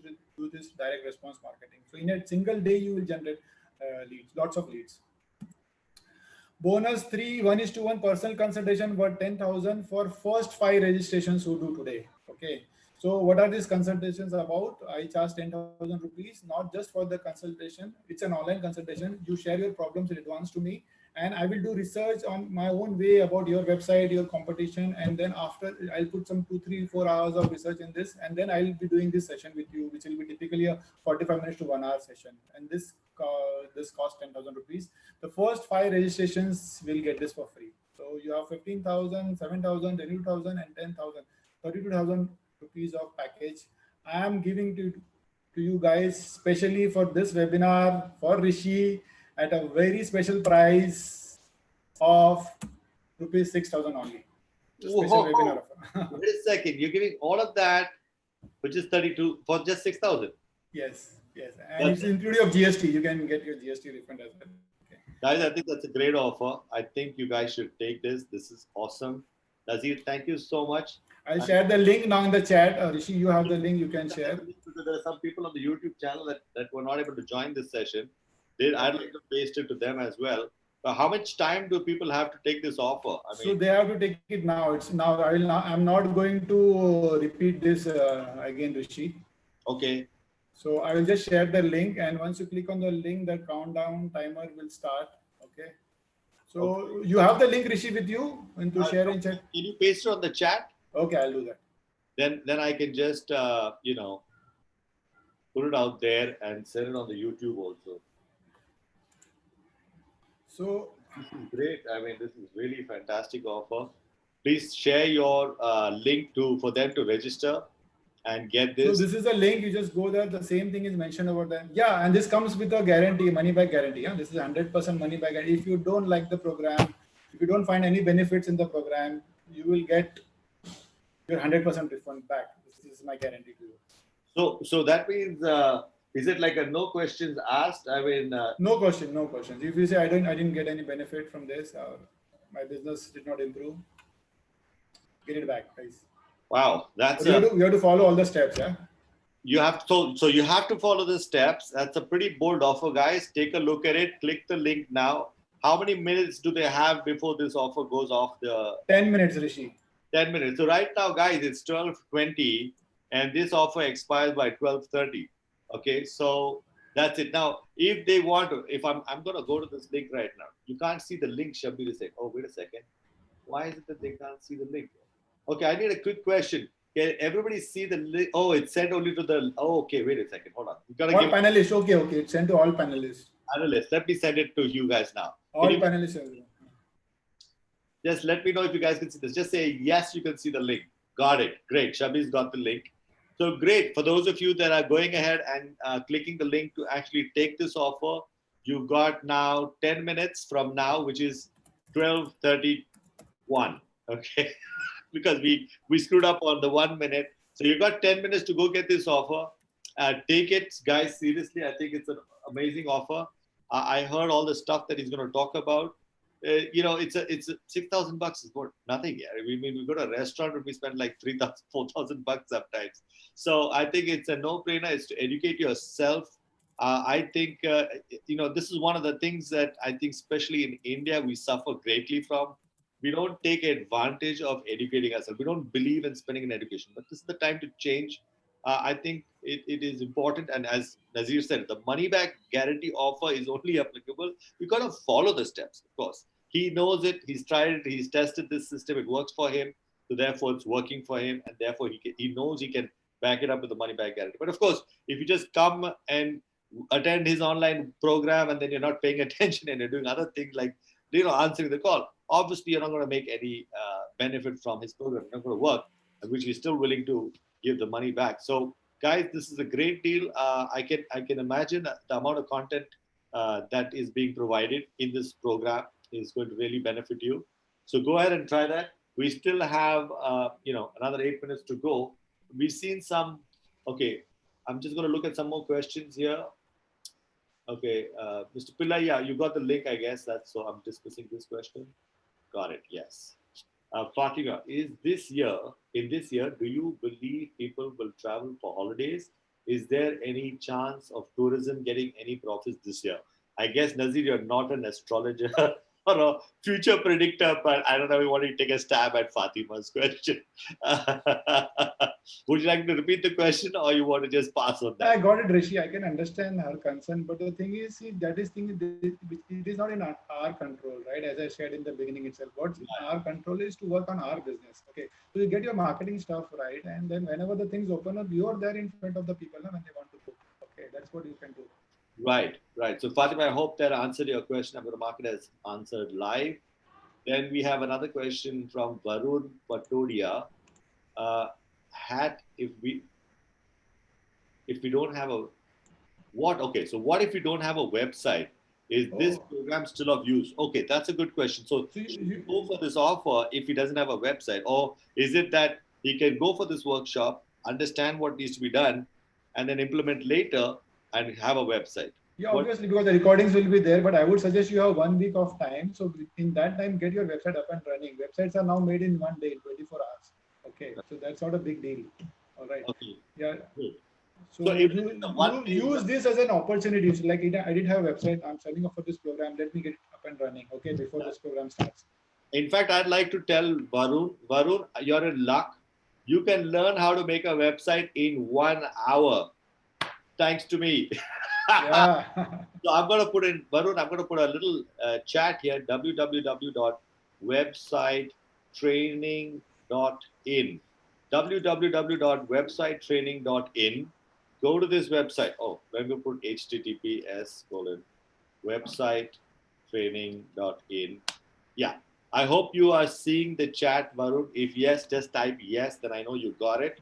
this direct response marketing. So in a single day, you will generate leads, lots of leads. Bonus 3, 1:1 personal consultation worth 10,000 for first 5 registrations who do today. Okay. So what are these consultations about? I charge 10,000 rupees, not just for the consultation. It's an online consultation. You share your problems in advance to me, and I will do research on my own way about your website, your competition, and then after I'll put some 2, 3, 4 hours of research in this, and then I'll be doing this session with you, which will be typically a 45 minutes to 1 hour session. And this costs 10,000 rupees. The first 5 registrations will get this for free. So you have 15,000, 7,000, 22,000, and 10,000, 32,000 rupees of package. I am giving to you guys specially for this webinar for Rishi at a very special price of rupees 6,000 only. Special webinar offer. Wait a second, you're giving all of that, which is 32 for just 6,000. Yes, and it's including of GST. You can get your GST refund as well. Okay. Guys, I think that's a great offer. I think you guys should take this. This is awesome. Nazir, thank you so much. I'll share the link now in the chat. Rishi, you have the link. You can share. There are some people on the YouTube channel that were not able to join this session. I'd like to paste it to them as well. But how much time do people have to take this offer? I mean, so they have to take it now. It's now. I'm not going to repeat this again, Rishi. Okay. So I will just share the link, and once you click on the link, the countdown timer will start. Okay. So you have the link, Rishi, with you and to share in chat. Can you paste it on the chat? Okay, I'll do that. Then I can just put it out there and send it on the YouTube also. So this is great. I mean, this is really fantastic offer. Please share your link for them to register and get this. So this is a link. You just go there. The same thing is mentioned over there. Yeah, and this comes with a guarantee, money back guarantee. Yeah? This is 100% money back guarantee. If you don't like the program, if you don't find any benefits in the program, you will get your 100% refund back. This is my guarantee to you. So that means, is it like a no questions asked? I mean, no questions. If you say I didn't get any benefit from this, or my business did not improve, get it back, guys. Wow, that's you have to follow all the steps. Yeah. You have so you have to follow the steps. That's a pretty bold offer, guys. Take a look at it. Click the link now. How many minutes do they have before this offer goes off the? 10 minutes, Rishi. 10 minutes. So right now, guys, it's 12:20, and this offer expires by 12:30. Okay, so that's it. Now, if they want to, if I'm going to go to this link right now. You can't see the link, Shabir is saying. Oh, wait a second. Why is it that they can't see the link? Okay, I need a quick question. Can everybody see the link? Oh, it's sent only to the. Oh, okay. Wait a second. Hold on. You gotta all panelists. Okay. It's sent to all panelists. Analysts. Let me send it to you guys now. All panelists. Just let me know if you guys can see this. Just say yes, you can see the link. Got it. Great. Shabir's got the link. So great. For those of you that are going ahead and clicking the link to actually take this offer, you've got now 10 minutes from now, which is 12:31. Okay. because we screwed up on the 1 minute. So you got 10 minutes to go get this offer. Take it, guys, seriously. I think it's an amazing offer. I heard all the stuff that he's going to talk about. It's a $6,000 is more nothing. Yeah, we go to a restaurant and we spend like 3,000, 4,000 bucks sometimes. So I think it's a no-brainer. It's to educate yourself. I think this is one of the things that I think, especially in India, we suffer greatly from. We don't take advantage of educating ourselves. We don't believe in spending in education. But this is the time to change. I think it is important. And as Nazir said, the money back guarantee offer is only applicable. We got to follow the steps, of course. He knows it. He's tried it. He's tested this system. It works for him. So therefore, it's working for him. And therefore, he knows he can back it up with the money back guarantee. But of course, if you just come and attend his online program and then you're not paying attention and you're doing other things like answering the call, obviously you're not going to make any benefit from his program. It's not going to work, which he's still willing to give the money back. So guys, this is a great deal. I can imagine the amount of content that is being provided in this program is going to really benefit you. So go ahead and try that. We still have another 8 minutes to go. We've seen some. Okay, I'm just going to look at some more questions here. Okay, Mr. Pillai, yeah, you got the link, I guess. So I'm discussing this question. Got it, yes. Fatima, in this year, do you believe people will travel for holidays? Is there any chance of tourism getting any profits this year? I guess, Nazir, you're not an astrologer or a future predictor, but I don't know if you want to take a stab at Fatima's question. Would you like to repeat the question or you want to just pass on that? I got it, Rishi. I can understand her concern, but the thing is, see, that is thing. It is not in our control, right? As I shared in the beginning itself, what's in our control is to work on our business. Okay, so you get your marketing stuff right, and then whenever the things open up, you are there in front of the people when they want to book. Okay, that's what you can do. Right. So Fatima, I hope that answered your question. I'm going to mark it as answered live. Then we have another question from Varun Patodia. If we don't have a what? Okay, so what if we don't have a website? Is this program still of use? Okay, that's a good question. So you go for this offer if he doesn't have a website, or is it that he can go for this workshop, understand what needs to be done, and then implement later and have a website? Yeah, obviously, because the recordings will be there, but I would suggest you have 1 week of time. So in that time, get your website up and running. Websites are now made in 1 day, 24 hours. Okay, so that's not a big deal. All right. Okay. Yeah. Good. So you use this as an opportunity. So like I did have a website. I'm signing up for this program. Let me get it up and running. Okay, before this program starts. In fact, I'd like to tell Varun, you're in luck. You can learn how to make a website in 1 hour, thanks to me. Yeah. So I'm going to put in, Varun, I'm going to put a little chat here, www.websitetraining.in. www.websitetraining.in. Go to this website. Oh, let me put https://websitetraining.in. Yeah. I hope you are seeing the chat, Varun. If yes, just type yes, then I know you got it.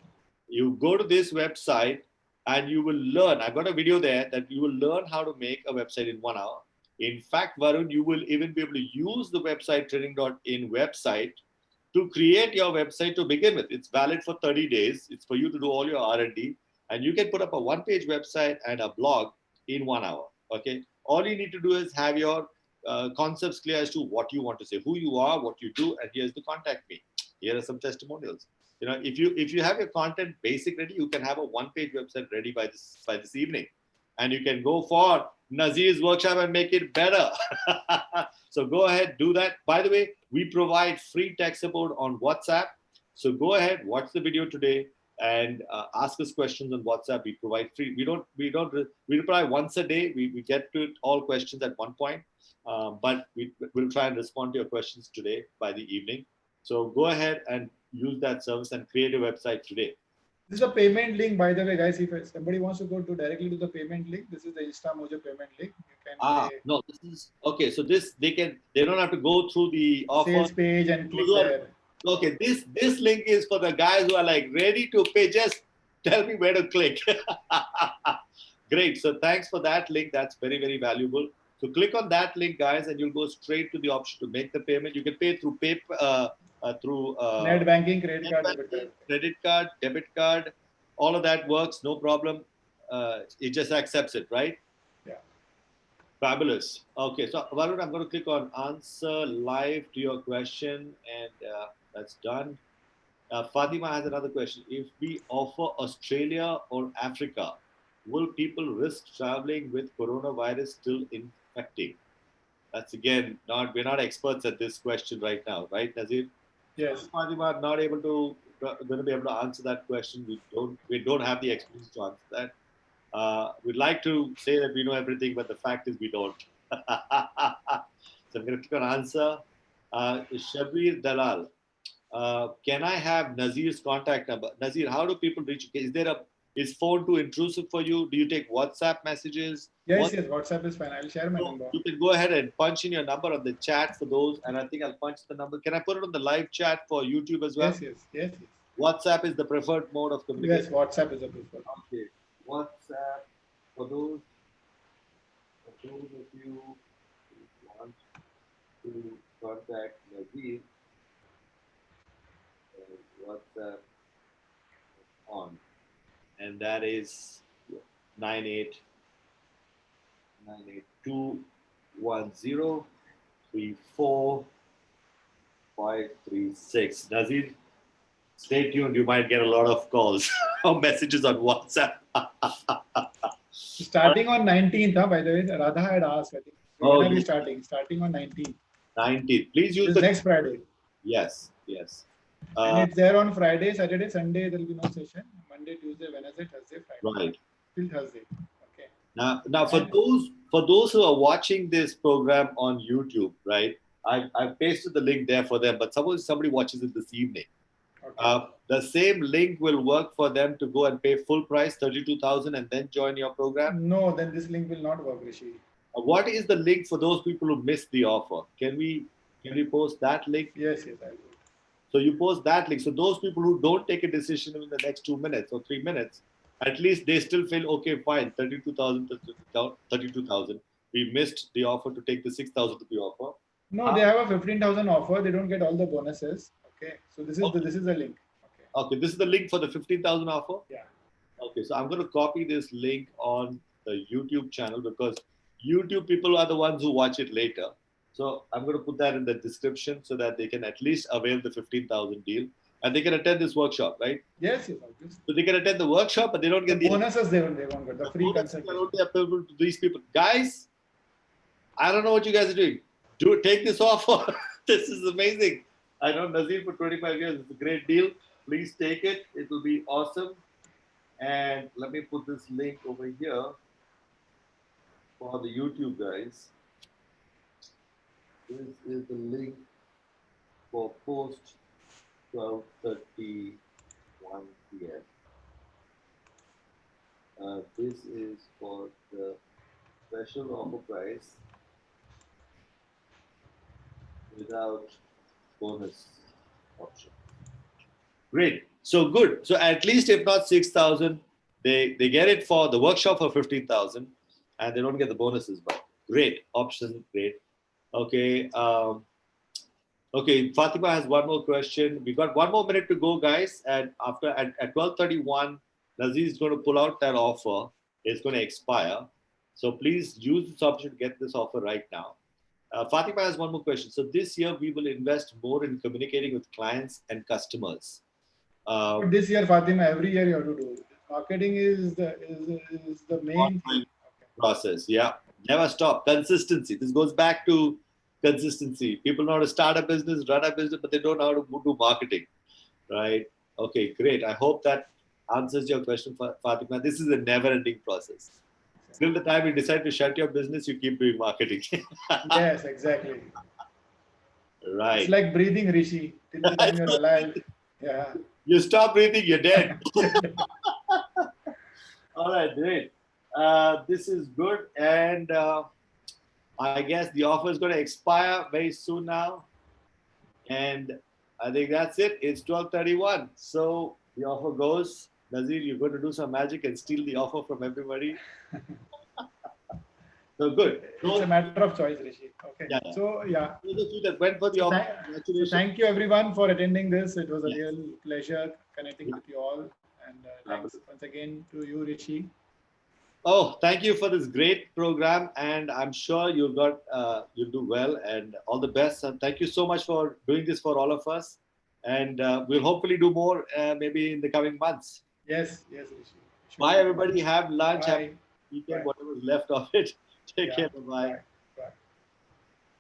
You go to this website and you will learn. I've got a video there that you will learn how to make a website in 1 hour. In fact, Varun, you will even be able to use the websitetraining.in website to create your website to begin with. It's valid for 30 days. It's for you to do all your R&D. And you can put up a one-page website and a blog in 1 hour. Okay. All you need to do is have your concepts clear as to what you want to say, who you are, what you do, and here's the contact me. Here are some testimonials. If you have your content basic ready, you can have a one-page website ready by this evening, and you can go for Nazir's workshop and make it better. So go ahead, do that. By the way, we provide free tech support on WhatsApp. So go ahead, watch the video today, and ask us questions on WhatsApp. We provide free. We reply once a day. We get to all questions at one point, but we'll try and respond to your questions today by the evening. So go ahead and use that service and create a website today. This is a payment link, by the way, guys. If somebody wants to go directly to the payment link, this is the InstaMojo payment link. You can no, this is okay. So they don't have to go through the offer sales page and click there. Okay, this link is for the guys who are like ready to pay. Just tell me where to click. Great. So thanks for that link. That's very, very valuable. So click on that link, guys, and you'll go straight to the option to make the payment. You can pay through through net banking, credit net card, debit banking, card. credit card, debit card, all of that works, no problem. It just accepts it, right? Yeah. Fabulous. Okay, so Varun, I'm going to click on answer live to your question, and that's done. Fatima has another question. If we offer Australia or Africa, will people risk traveling with coronavirus still infecting? That's again not, we're not experts at this question right now, right, Nazir? Yes. Fatima are not able to going to be able to answer that question. We don't have the expertise to answer that. We'd like to say that we know everything, but the fact is we don't. So I'm going to click on answer. Shabir Dalal. Can I have Nazir's contact number? Nazir, how do people reach you? Is phone too intrusive for you? Do you take WhatsApp messages? Yes, yes. WhatsApp is fine. I'll share my number. You can go ahead and punch in your number on the chat for those, and I think I'll punch the number. Can I put it on the live chat for YouTube as well? Yes, yes, yes, yes. WhatsApp is the preferred mode of communication. Yes, WhatsApp is a preferred. Okay, WhatsApp for those of you who want to contact Nazir. WhatsApp on, and that is 989821034536. Nazir, stay tuned. You might get a lot of calls or messages on WhatsApp. Starting on 19th, by the way, Radha had asked, I think. When are we starting? Starting on 19th. 19th. Please use the next Friday. Yes, yes. And it's there on Friday, Saturday, Sunday. There will be no session. Monday, Tuesday, Wednesday, Thursday, Friday. Right. Till Thursday. Okay. Now for those who are watching this program on YouTube, right? I've pasted the link there for them. But suppose somebody watches it this evening. Okay. The same link will work for them to go and pay full price, 32,000, and then join your program. No, then this link will not work, Rishi. What is the link for those people who missed the offer? Can we post that link? Yes, yes, I will. So you post that link. So those people who don't take a decision in the next 2 minutes or 3 minutes, at least they still feel, okay, fine, 32,000. We missed the offer to take the 6,000 rupee offer. No, they have a 15,000 offer. They don't get all the bonuses. Okay. So this is the link. Okay, this is the link for the 15,000 offer? Yeah. Okay, so I'm going to copy this link on the YouTube channel because YouTube people are the ones who watch it later. So I'm going to put that in the description so that they can at least avail the 15,000 deal and they can attend this workshop, right? Yes, yes, obviously. So they can attend the workshop, but they don't get the bonuses. They won't get the free consultation. Only available to these people. Guys, I don't know what you guys are doing. Take this offer. This is amazing. I know Nazir for 25 years. It's a great deal. Please take it. It will be awesome. And let me put this link over here for the YouTube guys. This is the link for post 12:31 p.m. This is for the special offer price without bonus option. Great. So good. So at least if not 6,000, they get it for the workshop for 15,000 and they don't get the bonuses, but great option. Great. Okay. Okay. Fatima has one more question. We got 1 more minute to go, guys. And after at 12:31, Nazir is going to pull out that offer. It's going to expire. So please use this option to get this offer right now. Fatima has one more question. So this year we will invest more in communicating with clients and customers. This year, Fatima, every year you have to do it. Marketing is the main thing. Process. Yeah, never stop. Consistency. This goes back to consistency. People know how to start a business, run a business, but they don't know how to do marketing, right? Okay, great. I hope that answers your question, Fatima. This is a never-ending process. Till the time you decide to shut your business, you keep doing marketing. Yes, exactly. Right. It's like breathing, Rishi. Till the time you're alive. Yeah. You stop breathing, you're dead. All right, great. This is good. And I guess the offer is going to expire very soon now. And I think that's it. It's 12:31. So the offer goes. Nazir, you're going to do some magic and steal the offer from everybody. So good. It's a matter of choice, Rishi. Okay. Yeah, yeah. So yeah. Those of you that went for the So, offer, so congratulations. thank you everyone for attending this. It was a Yes. real pleasure connecting Yeah. with you all. And thanks once again to you, Rishi. Oh, thank you for this great program, and I'm sure you'll do well, and all the best. And thank you so much for doing this for all of us, and we'll hopefully do more maybe in the coming months. Yes, yes, Rishi. Bye, everybody. Have lunch. Have Bye. weekend, Bye. whatever's left of it. Take Yeah. care. Bye. Bye.